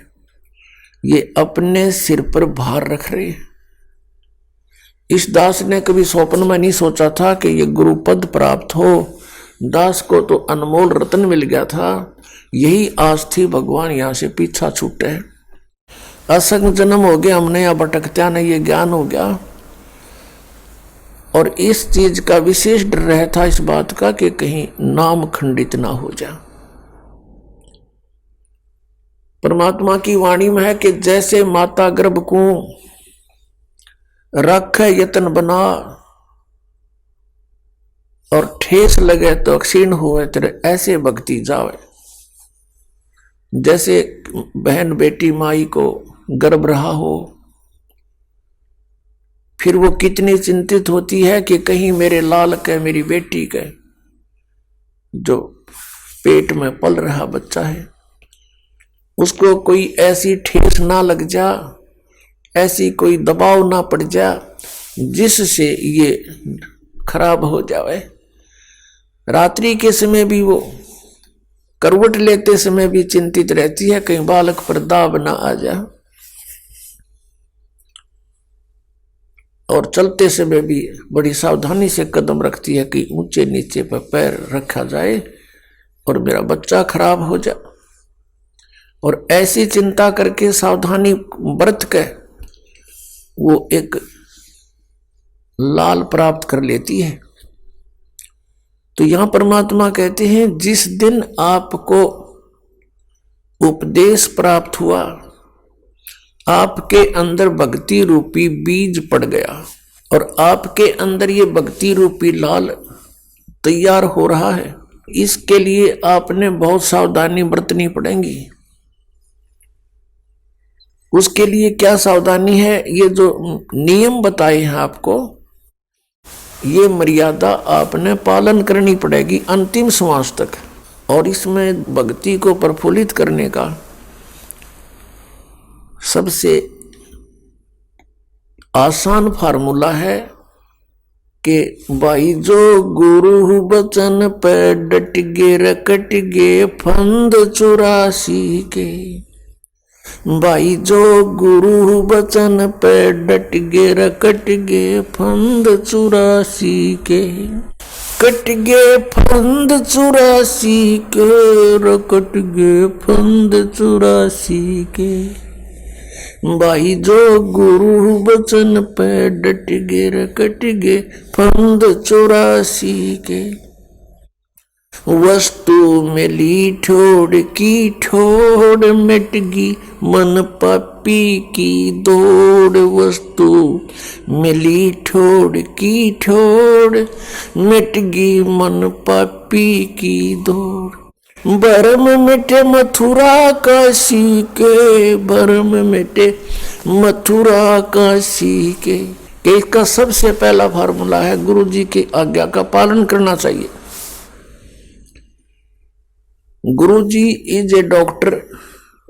ये अपने सिर पर भार रख रहे हैं। इस दास ने कभी स्वप्न में नहीं सोचा था कि ये गुरु पद प्राप्त हो। दास को तो अनमोल रत्न मिल गया था, यही आस थी भगवान यहाँ से पीछा छूटे। असंग जन्म हो गया हमने, या भटकत्या ने ये ज्ञान हो गया। और इस चीज का विशेष डर रहता इस बात का कि कहीं नाम खंडित ना हो जाए। परमात्मा की वाणी में है कि जैसे माता गर्भ को रख यतन बना और ठेस लगे तो क्षीण हुए, तेरे ऐसे भक्ति जावे। जैसे बहन बेटी माई को गर्भ रहा हो, फिर वो कितनी चिंतित होती है कि कहीं मेरे लाल के, मेरी बेटी के जो पेट में पल रहा बच्चा है, उसको कोई ऐसी ठेस ना लग जा, ऐसी कोई दबाव ना पड़ जा जिससे ये खराब हो जाए। रात्रि के समय भी वो करवट लेते समय भी चिंतित रहती है कहीं बालक पर दाब ना आ जा, और चलते समय भी बड़ी सावधानी से कदम रखती है कि ऊंचे नीचे पर पैर रखा जाए और मेरा बच्चा खराब हो जाए। और ऐसी चिंता करके सावधानी बरत के वो एक लाल प्राप्त कर लेती है। तो यहां परमात्मा कहते हैं जिस दिन आपको उपदेश प्राप्त हुआ, आपके अंदर भक्ति रूपी बीज पड़ गया और आपके अंदर ये भक्ति रूपी लाल तैयार हो रहा है, इसके लिए आपने बहुत सावधानी बरतनी पड़ेगी। उसके लिए क्या सावधानी है? ये जो नियम बताए हैं आपको, ये मर्यादा आपने पालन करनी पड़ेगी अंतिम श्वास तक। और इसमें भक्ति को प्रफुल्लित करने का सबसे आसान फार्मूला है कि भाई जो गुरु बचन पे डट गे रकट गे फंद 84 के। भाई जो गुरु बचन पे डट गे रकट गे फंद 84 के। कट गे फंद 84 के, रकट गे फंद 84 के। भाई जो गुरु बचन पे डट गे रकट गे फंद 84 के। वस्तु मिली ठोड़ की ठोड़, मिटगी मन पापी की दौड़। वस्तु मिली ठोड़ की ठोड़, मिटगी मन पापी की दौड़। भरम मिटे मथुरा काशी के, भरम मिटे मथुरा काशी के। इसका सबसे पहला फार्मूला है गुरु जी की आज्ञा का पालन करना चाहिए। गुरु जी इज ए डॉक्टर,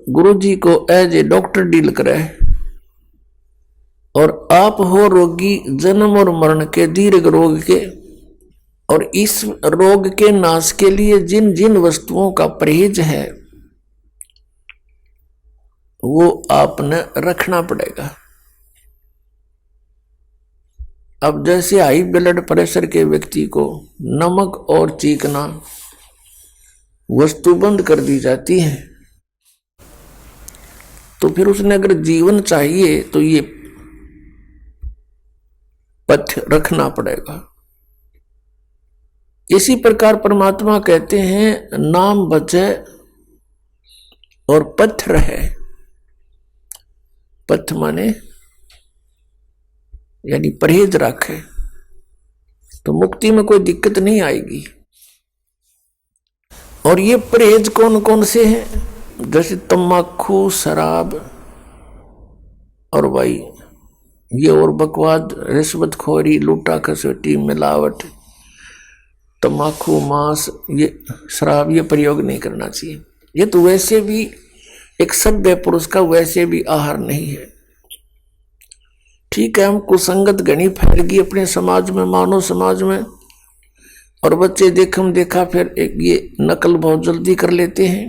गुरु जी को एज ए डॉक्टर डील करे, और आप हो रोगी जन्म और मरण के, दीर्घ रोग के, और इस रोग के नाश के लिए जिन जिन वस्तुओं का परहेज है वो आपने रखना पड़ेगा। अब जैसे हाई ब्लड प्रेशर के व्यक्ति को नमक और चीकना वस्तु बंद कर दी जाती है, तो फिर उसने अगर जीवन चाहिए तो ये पथ्य रखना पड़ेगा। इसी प्रकार परमात्मा कहते हैं नाम बचे और पथ रहे। पथ माने यानी परहेज रखे तो मुक्ति में कोई दिक्कत नहीं आएगी। और ये परहेज कौन कौन से हैं? जैसे तम्बाकू, शराब और भाई ये और बकवाद, रिश्वतखोरी, लूटा खसोटी, मिलावट, तम्बाकू, मांस, ये शराब, ये प्रयोग नहीं करना चाहिए। ये तो वैसे भी एक सभ्य पुरुष का वैसे भी आहार नहीं है। ठीक है, हम कुसंगत घनी फैल गई अपने समाज में, मानव समाज में, और बच्चे देखम देखा फिर एक ये नकल बहुत जल्दी कर लेते हैं।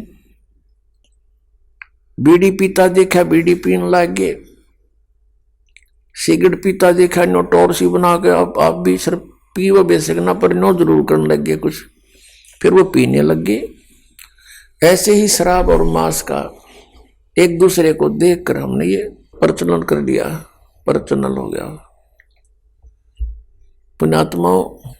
बीड़ी पीता देखा बीड़ी पीने लग गए, सिगरेट पीता देखा नो टोर सी बना के आप भी सिर्फ पीवो बेसिक ना पर नो जरूर करने लग गए कुछ, फिर वो पीने लग गए। ऐसे ही शराब और मांस का एक दूसरे को देखकर हमने ये प्रचलन कर दिया, प्रचलन हो गया। पुण्यात्माओं,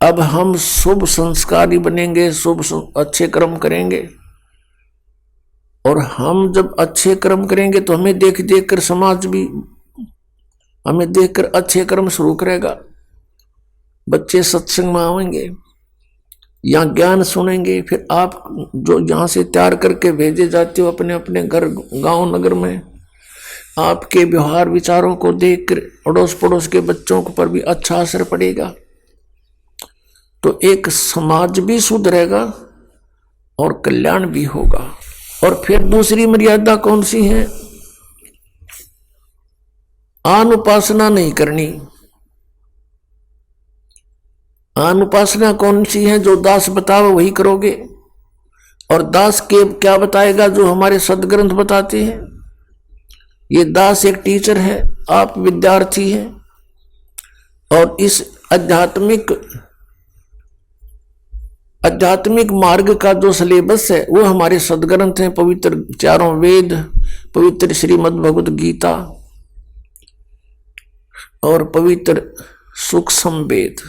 अब हम शुभ संस्कारी बनेंगे, शुभ अच्छे कर्म करेंगे, और हम जब अच्छे कर्म करेंगे तो हमें देख देख कर समाज भी हमें देखकर अच्छे कर्म शुरू करेगा। बच्चे सत्संग में आएंगे, यहाँ ज्ञान सुनेंगे, फिर आप जो यहाँ से तैयार करके भेजे जाते हो अपने अपने घर गांव नगर में, आपके व्यवहार विचारों को देखकर अड़ोस पड़ोस के बच्चों पर भी अच्छा असर पड़ेगा। तो एक समाज भी सुधरेगा और कल्याण भी होगा। और फिर दूसरी मर्यादा कौन सी है? अनुपासना नहीं करनी। अनुपासना कौन सी है? जो दास बताओ वही करोगे, और दास के क्या बताएगा? जो हमारे सदग्रंथ बताते हैं। ये दास एक टीचर है, आप विद्यार्थी हैं, और इस आध्यात्मिक मार्ग का जो सिलेबस है वो हमारे सदग्रंथ हैं, पवित्र चारों वेद, पवित्र श्रीमद् भगवत गीता और पवित्र सूक्ष्म वेद।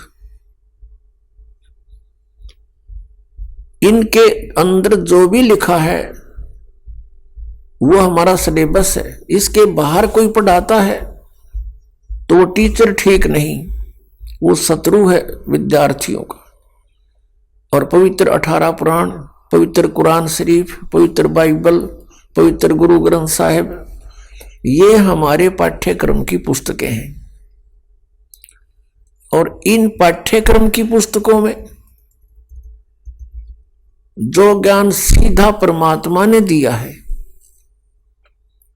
इनके अंदर जो भी लिखा है वो हमारा सिलेबस है। इसके बाहर कोई पढ़ाता है तो वो टीचर ठीक नहीं, वो शत्रु है विद्यार्थियों का। और पवित्र 18 पुराण, पवित्र कुरान शरीफ, पवित्र बाइबल, पवित्र गुरु ग्रंथ साहिब, ये हमारे पाठ्यक्रम की पुस्तकें हैं। और इन पाठ्यक्रम की पुस्तकों में जो ज्ञान सीधा परमात्मा ने दिया है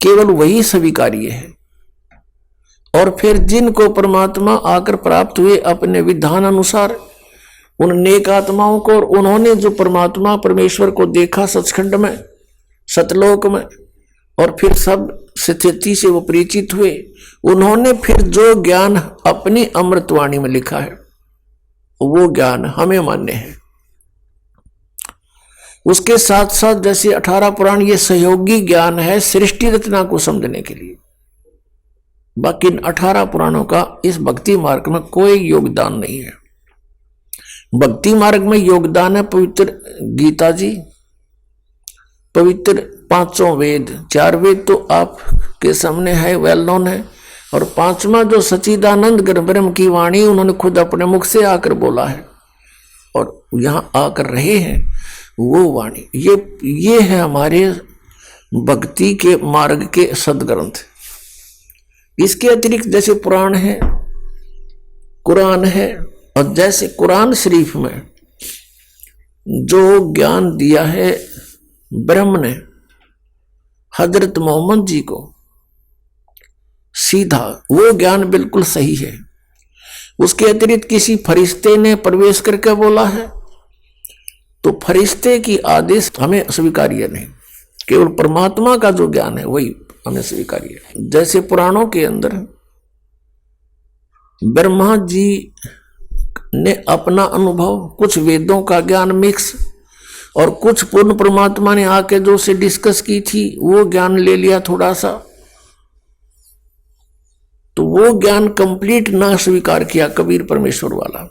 केवल वही स्वीकार्य है। और फिर जिनको परमात्मा आकर प्राप्त हुए अपने विधान अनुसार, उन नेक आत्माओं को, और उन्होंने जो परमात्मा परमेश्वर को देखा सचखंड में, सतलोक में, और फिर सब स्थिति से वो परिचित हुए, उन्होंने फिर जो ज्ञान अपनी अमृतवाणी में लिखा है वो ज्ञान हमें मान्य है। उसके साथ साथ जैसे 18 पुराण ये सहयोगी ज्ञान है सृष्टि रचना को समझने के लिए, बाकी इन 18 पुराणों का इस भक्ति मार्ग में कोई योगदान नहीं है। भक्ति मार्ग में योगदान है पवित्र गीता जी, पवित्र पांचों वेद, 4 वेद तो आपके सामने है, वेल नोन है, और 5वां जो सच्चिदानंद ब्रह्म की वाणी उन्होंने खुद अपने मुख से आकर बोला है और यहां आकर रहे हैं, वो वाणी ये है हमारे भक्ति के मार्ग के सदग्रंथ। इसके अतिरिक्त जैसे पुराण है, कुरान है, और जैसे कुरान शरीफ में जो ज्ञान दिया है ब्रह्म ने हजरत मोहम्मद जी को सीधा, वो ज्ञान बिल्कुल सही है। उसके अतिरिक्त किसी फरिश्ते ने प्रवेश करके बोला है तो फरिश्ते की आदेश हमें स्वीकार्य नहीं, केवल परमात्मा का जो ज्ञान है वही हमें स्वीकार्य है। जैसे पुराणों के अंदर ब्रह्मा जी ने अपना अनुभव, कुछ वेदों का ज्ञान मिक्स और कुछ पूर्ण परमात्मा ने आके जो से डिस्कस की थी वो ज्ञान ले लिया थोड़ा सा, तो वो ज्ञान कंप्लीट ना स्वीकार किया कबीर परमेश्वर वाला।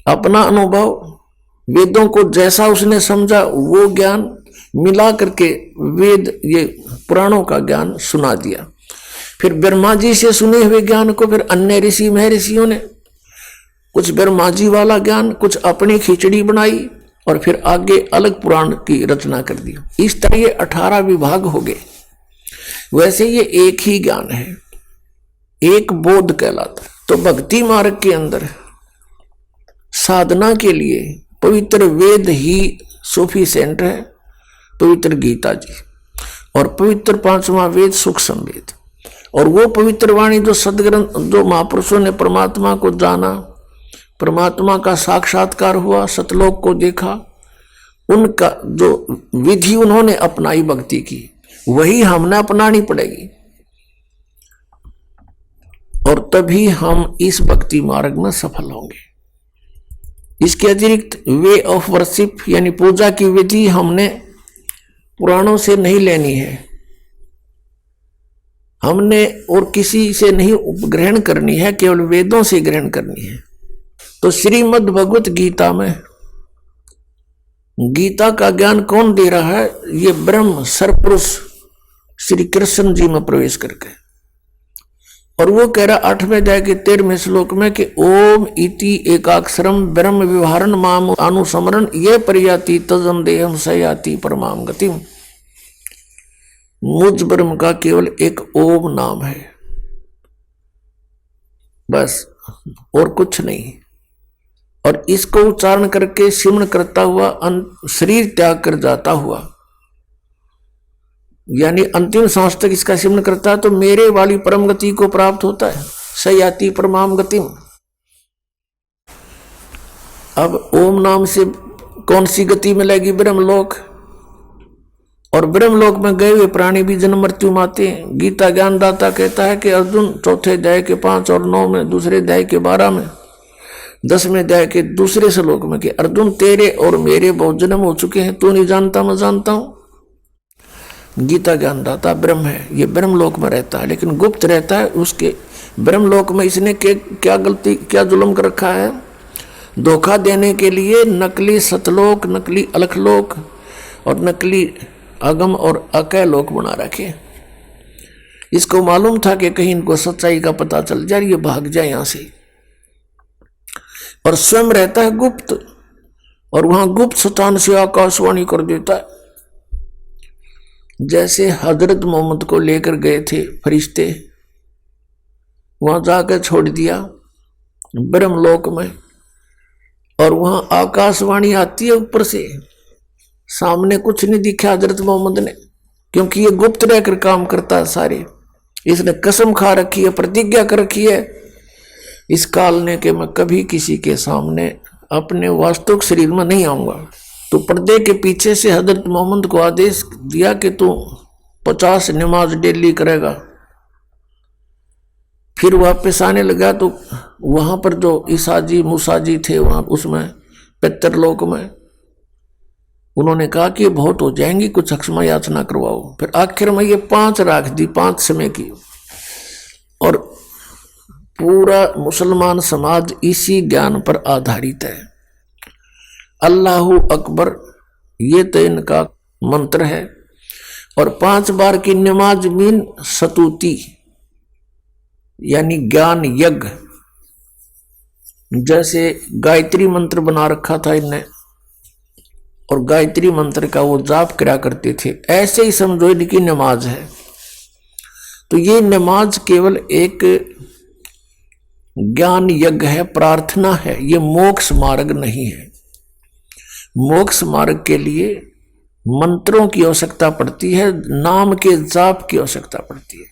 अपना अनुभव वेदों को जैसा उसने समझा वो ज्ञान मिला करके वेद ये पुराणों का ज्ञान सुना दिया। फिर ब्रह्मा जी से सुने हुए ज्ञान को फिर अन्य ऋषि महर्षियों ने कुछ ब्रह्मा जी वाला ज्ञान, कुछ अपनी खिचड़ी बनाई और फिर आगे अलग पुराण की रचना कर दी। इस तरह ये 18 विभाग हो गए। वैसे ये एक ही ज्ञान है, एक बोध कहलाता है। तो भक्ति मार्ग के अंदर साधना के लिए पवित्र वेद ही सफिशिएंट है, पवित्र गीता जी और पवित्र 5वां वेद सूक्ष्म वेद, और वो पवित्र वाणी जो सदग्रंथ, जो महापुरुषों ने परमात्मा को जाना, परमात्मा का साक्षात्कार हुआ, सतलोक को देखा, उनका जो विधि उन्होंने अपनाई भक्ति की, वही हमने अपनानी पड़ेगी और तभी हम इस भक्ति मार्ग में सफल होंगे। इसके अतिरिक्त वे ऑफ वर्शिप यानी पूजा की विधि हमने पुराणों से नहीं लेनी है, हमने और किसी से नहीं ग्रहण करनी है, केवल वेदों से ग्रहण करनी है। तो श्रीमद् भगवत गीता में गीता का ज्ञान कौन दे रहा है? ये ब्रह्म सरपुरुष श्री कृष्ण जी में प्रवेश करके, और वो कह रहा 8वें अध्याय के 13वें श्लोक में कि ओम इति एकाक्षरम ब्रह्म विवहारण माम अनुसमरण ये परियाति तजम देहम सयाति परमाम गतिम। मुझ ब्रह्म का केवल एक ओम नाम है, बस और कुछ नहीं। और इसको उच्चारण करके सिमरण करता हुआ शरीर त्याग कर जाता हुआ, यानी अंतिम सांस तक इसका सिमरण करता है तो मेरे वाली परम गति को प्राप्त होता है, सयाति परमाम गतिम। अब ओम नाम से कौन सी गति मिलेगी? ब्रह्मलोक। और ब्रह्मलोक में गए हुए प्राणी भी जन्म मृत्यु माते। गीता ज्ञानदाता कहता है कि अर्जुन 4थे अध्याय के 5 और 9 में, दूसरे अध्याय के 12 में, 10वें अध्याय के दूसरे श्लोक में कि अर्जुन तेरे और मेरे बहुत जन्म हो चुके हैं, तू नहीं जानता मैं जानता हूं। गीता ज्ञानदाता ब्रह्म है, ये ब्रह्मलोक में रहता है लेकिन गुप्त रहता है। उसके ब्रह्मलोक में इसने क्या गलती, क्या जुल्म कर रखा है? धोखा देने के लिए नकली सतलोक, नकली अलखलोक और नकली अगम और अकय लोक बना रखे। इसको मालूम था कि कहीं इनको सच्चाई का पता चल जाए, ये भाग जाए यहां से, और स्वयं रहता है गुप्त, और वहां गुप्त स्थान से आकाशवाणी कर देता है। जैसे हजरत मोहम्मद को लेकर गए थे फरिश्ते, वहां जाकर छोड़ दिया ब्रह्मलोक में, और वहां आकाशवाणी आती है ऊपर से, सामने कुछ नहीं दिखा हजरत मोहम्मद ने, क्योंकि ये गुप्त रहकर काम करता है सारे। इसने कसम खा रखी है, प्रतिज्ञा कर रखी है इस काल ने कि मैं कभी किसी के सामने अपने वास्तविक शरीर में नहीं आऊंगा। तो पर्दे के पीछे से हजरत मोहम्मद को आदेश दिया कि तू 50 नमाज डेली करेगा। फिर वापस आने लगा तो वहां पर जो ईसाजी मूसाजी थे वहां उसमें पितरलोक में उन्होंने कहा कि बहुत हो जाएंगी, कुछ क्षमा याचना करवाओ। फिर आखिर में ये 5 राख दी, 5 समय की, और पूरा मुसलमान समाज इसी ज्ञान पर आधारित है। अल्लाहु अकबर, ये तो इनका मंत्र है। और 5 बार की नमाज मीन सतुति यानी ज्ञान यज्ञ, जैसे गायत्री मंत्र बना रखा था इनने और गायत्री मंत्र का वो जाप करा करते थे, ऐसे ही समझो इनकी नमाज है। तो ये नमाज केवल एक ज्ञान यज्ञ है, प्रार्थना है, ये मोक्ष मार्ग नहीं है। मोक्ष मार्ग के लिए मंत्रों की आवश्यकता पड़ती है, नाम के जाप की आवश्यकता पड़ती है।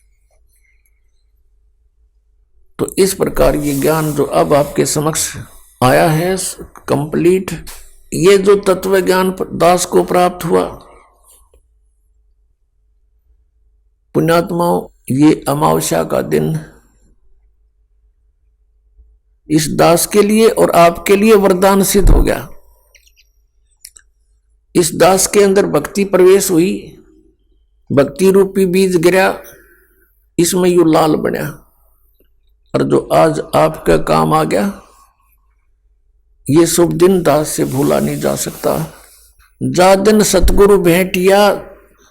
तो इस प्रकार ये ज्ञान जो अब आपके समक्ष आया है कंप्लीट, ये जो तत्व ज्ञान दास को प्राप्त हुआ, पुण्यात्माओं, ये अमावस्या का दिन इस दास के लिए और आपके लिए वरदान सिद्ध हो गया। इस दास के अंदर भक्ति प्रवेश हुई, भक्ति रूपी बीज गिरा, इसमें यू लाल बना, और जो आज आपका काम आ गया, ये शुभ दिन दास से भूला नहीं जा सकता। जा दिन सतगुरु भेंटिया,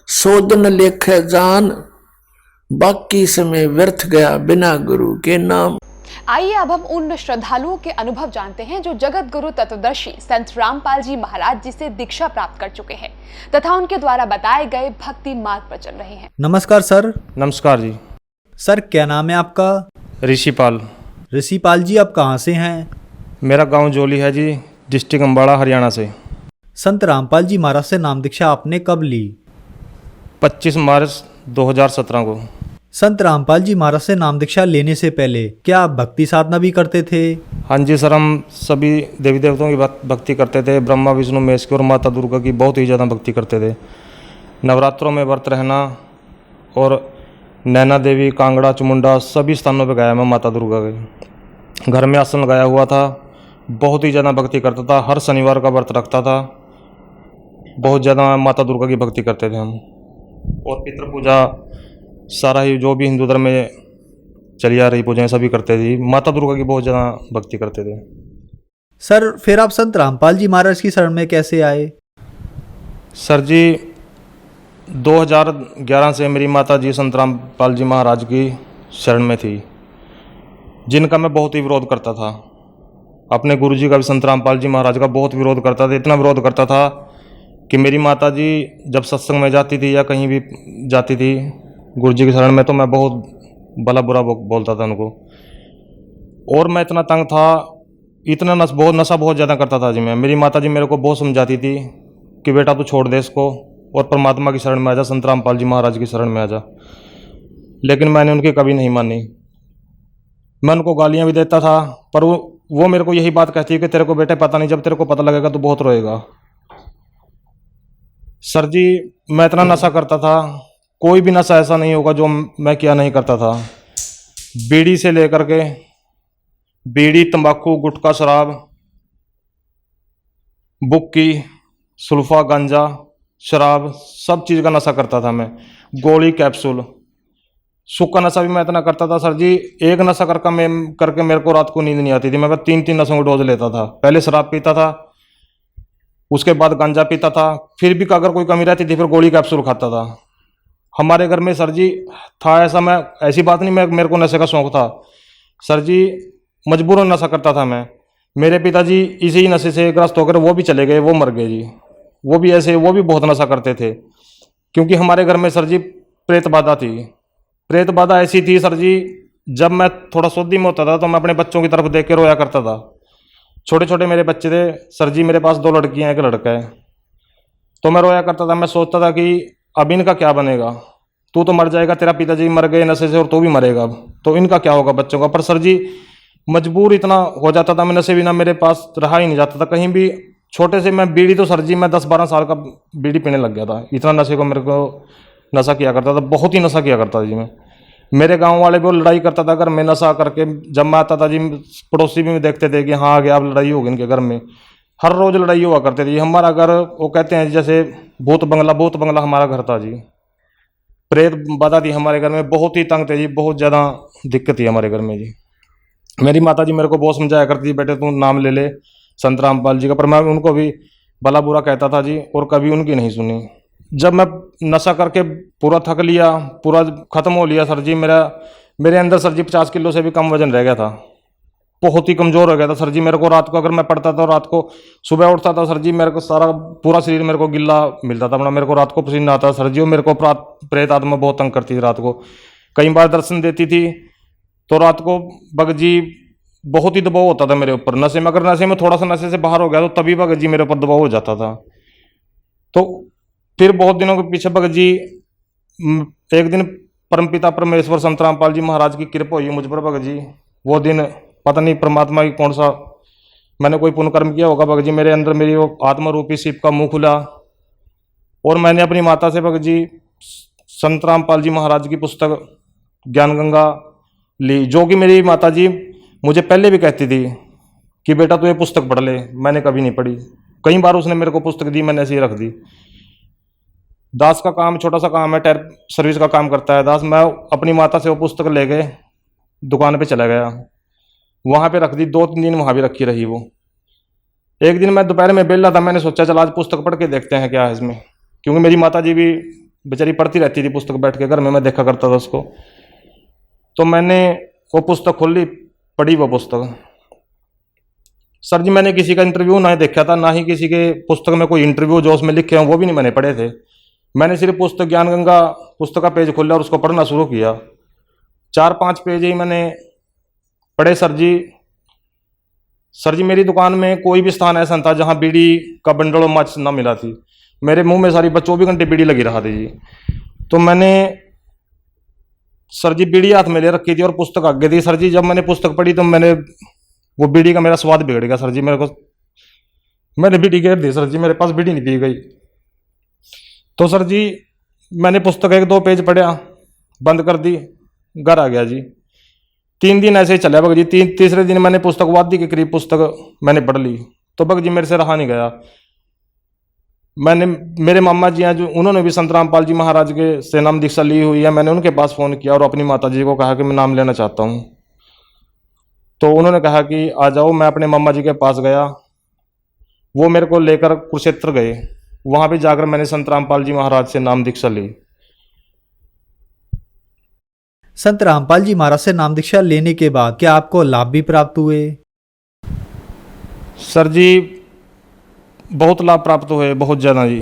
सो दिन लेखे जान, बाकी समय व्यर्थ गया बिना गुरु के नाम। आइए अब हम उन श्रद्धालुओं के अनुभव जानते हैं जो जगत गुरु तत्वदर्शी संत रामपाल जी महाराज जी से दीक्षा प्राप्त कर चुके हैं तथा उनके द्वारा बताए गए भक्ति मार्ग पर चल रहे हैं। नमस्कार सर। नमस्कार जी। सर क्या नाम है आपका? ऋषिपाल। ऋषिपाल जी, आप कहाँ से हैं? मेरा गांव जोली है जी, डिस्ट्रिक्ट अम्बाड़ा, हरियाणा से। संत रामपाल जी महाराज से नाम दीक्षा आपने कब ली? 25 मार्च 2017 को। संत रामपाल जी महाराज से नाम दीक्षा लेने से पहले क्या आप भक्ति साधना भी करते थे? हाँ जी सर, हम सभी देवी देवताओं की भक्ति करते थे। ब्रह्मा विष्णु महेश की और माता दुर्गा की बहुत ही ज़्यादा भक्ति करते थे। नवरात्रों में व्रत रहना और नैना देवी, कांगड़ा, चमुंडा सभी स्थानों पर गया मैं माता दुर्गा के। घर में आसन लगाया हुआ था, बहुत ही ज़्यादा भक्ति करता था। हर शनिवार का व्रत रखता था। बहुत ज़्यादा माता दुर्गा की भक्ति करते थे हम। और पितृ पूजा सारा ही जो भी हिंदू धर्म में चली आ रही पूजाएं सभी करते थे। माता दुर्गा की बहुत ज़्यादा भक्ति करते थे। सर फिर आप संत रामपाल जी महाराज की शरण में कैसे आए? सर जी 2011 से मेरी माता जी संत रामपाल जी महाराज की शरण में थी, जिनका मैं बहुत ही विरोध करता था। अपने गुरु जी का भी संत रामपाल जी महाराज का बहुत विरोध करता था। इतना विरोध करता था कि मेरी माता जी जब सत्संग में जाती थी या कहीं भी जाती थी गुरु जी की शरण में, तो मैं बहुत भला बुरा बोलता था उनको। और मैं इतना तंग था, इतना नशा बहुत ज़्यादा करता था जी मैं। मेरी माता जी मेरे को बहुत समझाती थी कि बेटा तू छोड़ दे इसको और परमात्मा की शरण में आ जा, संत रामपाल जी महाराज की शरण में आ जा। लेकिन मैंने उनकी कभी नहीं मानी। मैं उनको गालियाँ भी देता था, पर वो मेरे को यही बात कहती है कि तेरे को बेटे पता नहीं, जब तेरे को पता लगेगा तो बहुत रोएगा। सर जी मैं इतना नशा करता था, कोई भी नशा ऐसा नहीं होगा जो मैं क्या नहीं करता था। बीड़ी से लेकर के बीड़ी, तंबाकू, गुटखा, शराब, बुक्की, सुल्फा, गांजा, शराब, सब चीज़ का नशा करता था मैं। गोली, कैप्सूल, सूखा नशा भी मैं इतना करता था सर जी। एक नशा करके मेरे को रात को नींद नहीं आती थी। मैं 3-3 नशों की डोज लेता था। पहले शराब पीता था, उसके बाद गांजा पीता था, फिर भी अगर कोई कमी रहती थी फिर गोली कैप्सूल खाता था। हमारे घर में सर जी था ऐसा, मैं ऐसी बात नहीं मेरे को नशे का शौक था सर जी, मजबूरन नशा करता था मैं। मेरे पिताजी इसी ही नशे से ग्रस्त होकर वो भी चले गए, वो मर गए जी। वो भी ऐसे, वो भी बहुत नशा करते थे। क्योंकि हमारे घर में सर जी प्रेत बाधा थी। प्रेत बाधा ऐसी थी सर जी, जब मैं थोड़ा सोदी में होता था तो मैं अपने बच्चों की तरफ देख के रोया करता था। छोटे छोटे मेरे बच्चे थे सर जी, मेरे पास 2 लड़कियां, 1 लड़का है। तो मैं रोया करता था। मैं सोचता था कि अब इनका क्या बनेगा, तू तो मर जाएगा, तेरा पिताजी मर गए नशे से और तू भी मरेगा, अब तो इनका क्या होगा बच्चों का। पर सर जी मजबूर इतना हो जाता था मैं, नशे बिना मेरे पास रहा ही नहीं जाता था कहीं भी। छोटे से मैं बीड़ी, तो सर जी मैं 10-12 साल का बीड़ी पीने लग गया था। इतना नशे को मेरे को नशा किया करता था, बहुत ही नशा किया करता था जी मैं। मेरे गांव वाले भी वो लड़ाई करता था अगर मैं नशा करके जब मैं आता था जी, पड़ोसी भी देखते थे कि हाँ आ गया, अब लड़ाई होगी इनके घर में। हर रोज लड़ाई हुआ करती थी। हमारा घर, वो कहते हैं जैसे भूत बंगला हमारा घर था जी। प्रेत बाधा थी हमारे घर में, बहुत ही तंग थे जी, बहुत ज़्यादा दिक्कत थी हमारे घर में जी। मेरी माता जी मेरे को बहुत समझाया करती थी, बेटे तू नाम ले ले, संत रामपाल जी का, पर मैं उनको भी भला बुरा कहता था जी, और कभी उनकी नहीं सुनी। जब मैं नशा करके पूरा थक लिया, पूरा ख़त्म हो लिया सर जी, मेरे अंदर सर जी 50 किलो से भी कम वजन रह गया था, बहुत ही कमज़ोर हो गया था सर जी। मेरे को रात को अगर मैं पढ़ता था, रात को सुबह उठता था सर जी, मेरे को सारा पूरा शरीर मेरे को गिल्ला मिलता था अपना, मेरे को रात को पसीना आता सर जी। और मेरे को प्रेत आत्मा बहुत तंग करती थी रात को, कई बार दर्शन देती थी, तो रात को भगत जी बहुत ही दबाव होता था मेरे ऊपर। नशे में, अगर नशे में थोड़ा सा नशे से बाहर हो गया तो तभी भगत जी मेरे ऊपर दबाव हो जाता था। तो फिर बहुत दिनों के पीछे भगत जी एक दिन परमपिता परमेश्वर संत रामपाल जी महाराज की कृपा हुई मुझ पर भगत जी। वो दिन पता नहीं परमात्मा की कौन सा मैंने कोई पुण्य कर्म किया होगा भगत जी, मेरे अंदर मेरी वो आत्मा रूपी शिव का मुंह खुला, और मैंने अपनी माता से भगत जी संत रामपाल जी महाराज की पुस्तक ज्ञान गंगा ली, जो कि मेरी माता जी मुझे पहले भी कहती थी कि बेटा तू ये पुस्तक पढ़ ले। मैंने कभी नहीं पढ़ी, कई बार उसने मेरे को पुस्तक दी, मैंने ऐसे ही रख दी। दास का काम छोटा सा काम है, टायर सर्विस का काम करता है दास। मैं अपनी माता से वो पुस्तक ले गए दुकान पे चला गया, वहाँ पे रख दी, 2-3 दिन वहाँ भी रखी रही वो। एक दिन मैं दोपहर में बेला था, मैंने सोचा चल आज पुस्तक पढ़ के देखते हैं क्या है इसमें, क्योंकि मेरी माता जी भी बेचारी पढ़ती रहती थी पुस्तक बैठ के घर में, मैं देखा करता था उसको। तो मैंने वो पुस्तक खोली, पढ़ी वो पुस्तक। सर जी मैंने किसी का इंटरव्यू ना देखा था, ना ही किसी के पुस्तक में कोई इंटरव्यू जो उसमें लिखे हों वो भी नहीं मैंने पढ़े थे। मैंने सिर्फ पुस्तक ज्ञान गंगा पुस्तक का पेज खोला और उसको पढ़ना शुरू किया। 4-5 पेज ही मैंने पढ़े सर जी। मेरी दुकान में कोई भी स्थान ऐसा था जहां बीड़ी का बंडल और माचिस ना मिला थी। मेरे मुंह में सारी 24 घंटे बीड़ी लगी रहा थी जी। तो मैंने सर जी बीड़ी हाथ में ले रखी थी और पुस्तक आगे थी सर जी। जब मैंने पुस्तक पढ़ी तो मैंने वो बीड़ी का मेरा स्वाद बिगड़ गया सर जी। मैंने बीड़ी गिर दी सर जी, मेरे पास बीड़ी नहीं पी गई। तो सर जी मैंने पुस्तक 1-2 पेज पढ़ा, बंद कर दी, घर आ गया जी। 3 दिन ऐसे ही चला भगत जी। तीसरे दिन मैंने पुस्तक वादी के करीब पुस्तक मैंने पढ़ ली, तो भगत जी मेरे से रहा नहीं गया। मेरे मामा जी हैं जो उन्होंने भी संत रामपाल जी महाराज के से नाम दीक्षा ली हुई है, मैंने उनके पास फ़ोन किया और अपनी माता जी को कहा कि मैं नाम लेना चाहता हूँ। तो उन्होंने कहा कि आ जाओ। मैं अपने मामा जी के पास गया, वो मेरे को लेकर कुरुक्षेत्र गए। वहाँ पे जाकर मैंने संत रामपाल जी महाराज से नाम दीक्षा ली। संत रामपाल जी महाराज से नाम दीक्षा लेने के बाद क्या आपको लाभ भी प्राप्त हुए? सर जी बहुत लाभ प्राप्त हुए, बहुत ज़्यादा जी।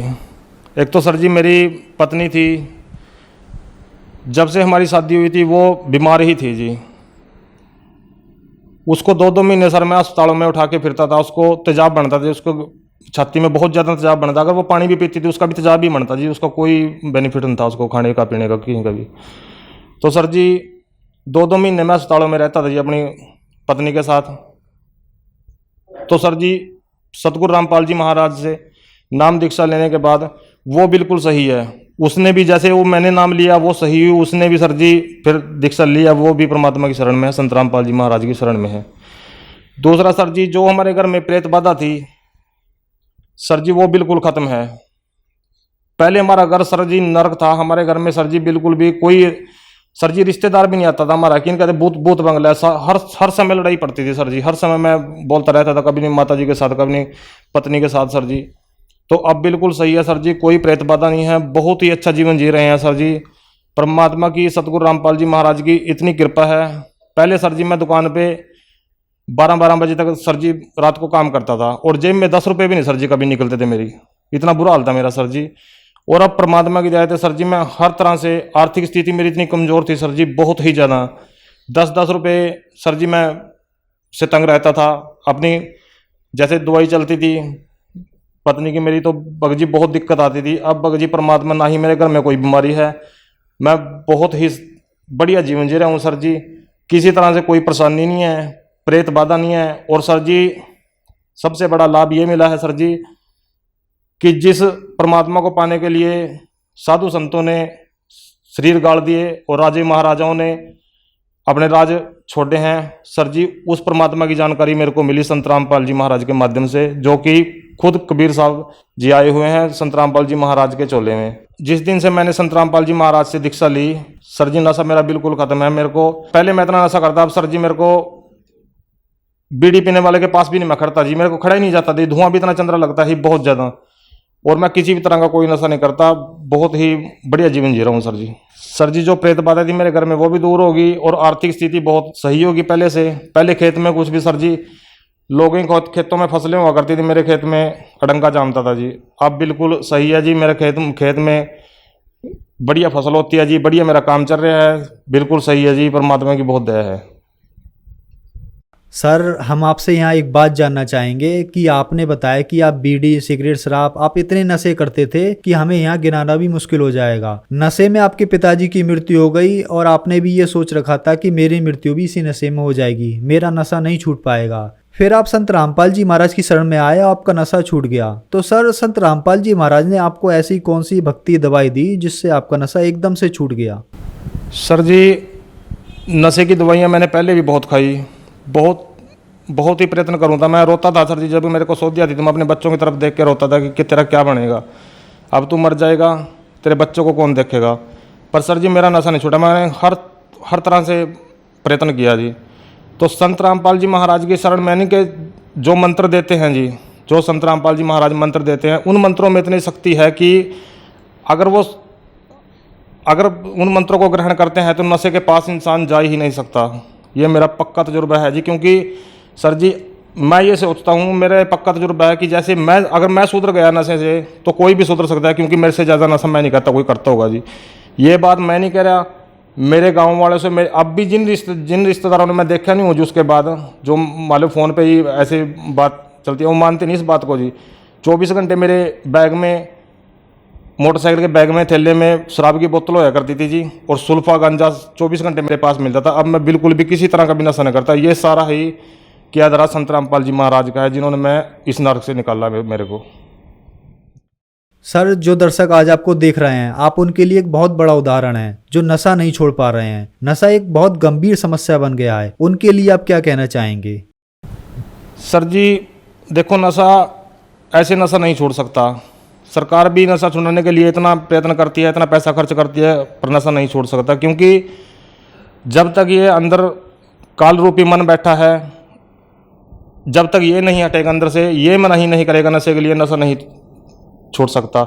एक तो सर जी मेरी पत्नी थी, जब से हमारी शादी हुई थी वो बीमार ही थी जी। उसको 2-2 महीने सर मैं अस्पतालों में उठा के फिरता था। उसको तेजाब बनता था, उसको छाती में बहुत ज़्यादा तेजाब बनता। अगर वो पानी भी पीती थी उसका भी तेजाब ही बनता जी। उसका कोई बेनिफिट नहीं था उसको खाने का पीने का कहीं का भी। तो सर जी 2-2 महीने में अस्पतालों में रहता था जी अपनी पत्नी के साथ। तो सर जी सतगुरु रामपाल जी महाराज से नाम दीक्षा लेने के बाद वो बिल्कुल सही है। उसने भी जैसे वो मैंने नाम लिया वो सही हुई, उसने भी सर जी फिर दीक्षा लिया, वो भी परमात्मा की शरण में है, संत रामपाल जी महाराज की शरण में है। दूसरा सर जी जो हमारे घर में प्रेत बाधा थी सर जी वो बिल्कुल खत्म है। पहले हमारा घर सर जी नरक था। हमारे घर में सर जी बिल्कुल भी कोई सर जी रिश्तेदार भी नहीं आता था हमारा, कि कहते भूत भूत बंगला है। हर समय लड़ाई पड़ती थी सर जी, हर समय मैं बोलता रहता था, कभी नहीं माता जी के साथ, कभी नहीं पत्नी के साथ सर जी। तो अब बिल्कुल सही है सर जी, कोई प्रेत बाधा नहीं है, बहुत ही अच्छा जीवन जी रहे हैं सर जी। परमात्मा की सतगुरु रामपाल जी महाराज की इतनी कृपा है। पहले सर जी मैं दुकान पे 12-12 बजे तक सर जी रात को काम करता था और जेब में 10 रुपये भी नहीं सर जी कभी निकलते थे मेरी, इतना बुरा हाल था मेरा सर जी। और अब परमात्मा की दया से सर जी मैं हर तरह से, आर्थिक स्थिति मेरी इतनी कमज़ोर थी सर जी, बहुत ही ज़्यादा। 10-10 रुपये सर जी मैं से तंग रहता था। अपनी जैसे दवाई चलती थी पत्नी की मेरी, तो भगत जी बहुत दिक्कत आती थी। अब भगत जी परमात्मा, ना ही मेरे घर में कोई बीमारी है, मैं बहुत ही बढ़िया जीवन जी रहा हूँ सर जी। किसी तरह से कोई परेशानी नहीं है, प्रेत बाधा नहीं है। और सर जी सबसे बड़ा लाभ ये मिला है सर जी कि जिस परमात्मा को पाने के लिए साधु संतों ने शरीर गाड़ दिए और राजे महाराजाओं ने अपने राज छोड़े हैं सर जी, उस परमात्मा की जानकारी मेरे को मिली संत रामपाल जी महाराज के माध्यम से, जो कि खुद कबीर साहब जी आए हुए हैं संत रामपाल जी महाराज के चोले में। जिस दिन से मैंने संत रामपाल जी महाराज से दीक्षा ली सर जी, नशा मेरा बिल्कुल खत्म है। मेरे को पहले मैं इतना नशा करता, अब सर जी मेरे को बीड़ी पीने वाले के पास भी नहीं मैं खड़ता जी, मेरे को खड़ा ही नहीं जाता जी, धुआं भी इतना चंद्रा लगता है बहुत ज़्यादा। और मैं किसी भी तरह का कोई नशा नहीं करता, बहुत ही बढ़िया जीवन जी रहा हूँ सर जी। सर जी जो प्रेत बाधा थी मेरे घर में वो भी दूर होगी और आर्थिक स्थिति बहुत सही होगी पहले से। पहले खेत में कुछ भी सर जी, लोगों के खेतों में फसलें हुआ करती थी, मेरे खेत में अड़ंगा जामता था जी। अब बिल्कुल सही है जी, मेरे खेत में बढ़िया फसल होती है जी, बढ़िया मेरा काम चल रहा है, बिल्कुल सही है जी, परमात्मा की बहुत दया है। सर हम आपसे यहाँ एक बात जानना चाहेंगे कि आपने बताया कि आप बीड़ी सिगरेट शराब आप इतने नशे करते थे कि हमें यहाँ गिनाना भी मुश्किल हो जाएगा। नशे में आपके पिताजी की मृत्यु हो गई और आपने भी ये सोच रखा था कि मेरी मृत्यु भी इसी नशे में हो जाएगी, मेरा नशा नहीं छूट पाएगा। फिर आप संत रामपाल जी महाराज की शरण में आए, आपका नशा छूट गया। तो सर संत रामपाल जी महाराज ने आपको ऐसी कौन सी भक्ति दवाई दी जिससे आपका नशा एकदम से छूट गया? सर जी नशे की दवाइयाँ मैंने पहले भी बहुत खाई, बहुत ही प्रयत्न करूँ था। मैं रोता था सर जी, जब भी मेरे को सोच आती थी मैं अपने बच्चों की तरफ देख के रोता था कि तेरा क्या बनेगा, अब तू मर जाएगा, तेरे बच्चों को कौन देखेगा। पर सर जी मेरा नशा नहीं छूटा, मैंने हर तरह से प्रयत्न किया जी। तो संत रामपाल जी महाराज की शरण मैंने के जो मंत्र देते हैं जी, जो संत रामपाल जी महाराज मंत्र देते हैं, उन मंत्रों में इतनी शक्ति है कि अगर उन मंत्रों को ग्रहण करते हैं तो नशे के पास इंसान जा ही नहीं सकता। ये मेरा पक्का तजुर्बा है जी। क्योंकि सर जी मैं ये सोचता हूँ, मेरा पक्का तजुर्बा है कि जैसे अगर मैं सुधर गया नशे से तो कोई भी सुधर सकता है, क्योंकि मेरे से ज़्यादा नशा मैं नहीं करता, कोई करता होगा जी। ये बात मैं नहीं कह रहा, मेरे गांव वालों से अब भी जिन रिश्तेदारों ने मैं देखा नहीं हूँ जी, उसके बाद जो मालूम फ़ोन पे ही ऐसे बात चलती है, वो मानते नहीं इस बात को जी। 24 घंटे मेरे बैग में, मोटरसाइकिल के बैग में, थैले में शराब की बोतल होया करती थी जी, और सुल्फा गांजा 24 घंटे मेरे पास मिलता था। अब मैं बिल्कुल भी किसी तरह का भी नशा नहीं करता। ये सारा ही किया धरा संत रामपाल जी महाराज का है, जिन्होंने मैं इस नरक से निकाला मेरे को। सर जो दर्शक आज आपको देख रहे हैं, आप उनके लिए एक बहुत बड़ा उदाहरण है, जो नशा नहीं छोड़ पा रहे हैं। नशा एक बहुत गंभीर समस्या बन गया है, उनके लिए आप क्या कहना चाहेंगे? सर जी देखो, नशा ऐसे नशा नहीं छोड़ सकता। सरकार भी नशा छुड़ाने के लिए इतना प्रयत्न करती है, इतना पैसा खर्च करती है, पर नशा नहीं छोड़ सकता। क्योंकि जब तक ये अंदर काल रूपी मन बैठा है, जब तक ये नहीं हटेगा अंदर से, ये मन ही नहीं करेगा नशे के लिए, नशा नहीं छोड़ सकता।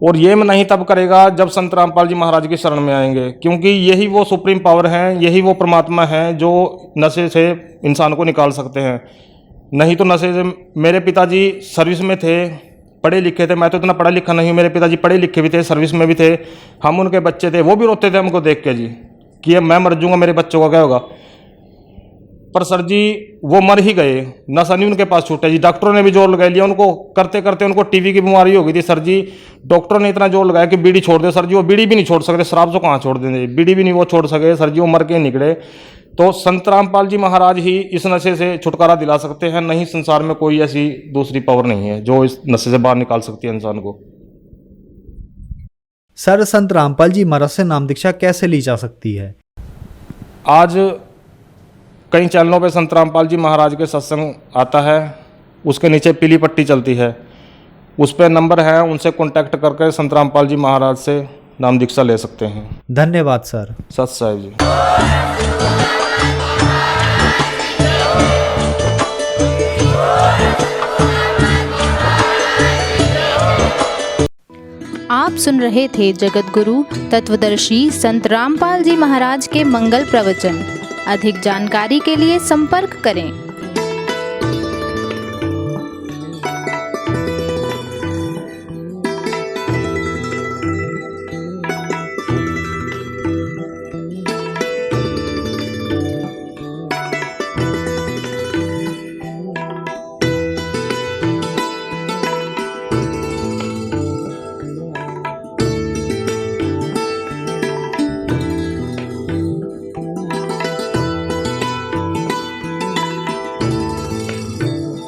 और ये मन नहीं तब करेगा जब संत रामपाल जी महाराज की शरण में आएंगे, क्योंकि यही वो सुप्रीम पावर हैं, यही वो परमात्मा हैं जो नशे से इंसान को निकाल सकते हैं। नहीं तो नशे से, मेरे पिताजी सर्विस में थे, पढ़े लिखे थे, मैं तो इतना पढ़ा लिखा नहीं हूँ, मेरे पिताजी पढ़े लिखे भी थे, सर्विस में भी थे, हम उनके बच्चे थे, वो भी रोते थे हमको देख के जी कि अब मैं मर जाऊंगा, मेरे बच्चों का क्या होगा। पर सर जी वो मर ही गए, नशा नहीं उनके पास छूटा जी। डॉक्टरों ने भी जोर लगा लिया, उनको करते करते उनको टीबी की बीमारी हो गई थी सर जी। डॉक्टरों ने इतना जोर लगाया कि बीड़ी छोड़ दे सर जी, वो बीड़ी भी नहीं छोड़ सकते, शराब तो कहाँ छोड़ देंगे, बीड़ी भी नहीं वो छोड़ सके सर जी, वो मर के निकले। तो संत रामपाल जी महाराज ही इस नशे से छुटकारा दिला सकते हैं, नहीं संसार में कोई ऐसी दूसरी पावर नहीं है जो इस नशे से बाहर निकाल सकती है इंसान को। सर संत रामपाल जी महाराज से नाम दीक्षा कैसे ली जा सकती है? आज कई चैनलों पे संत रामपाल जी महाराज के सत्संग आता है, उसके नीचे पीली पट्टी चलती है, उस पर नंबर है, उनसे कांटेक्ट करके संत रामपाल जी महाराज से नाम दीक्षा ले सकते हैं। धन्यवाद सर। सत साहिब जी। आप सुन रहे थे जगत गुरु तत्वदर्शी संत रामपाल जी महाराज के मंगल प्रवचन। अधिक जानकारी के लिए संपर्क करें।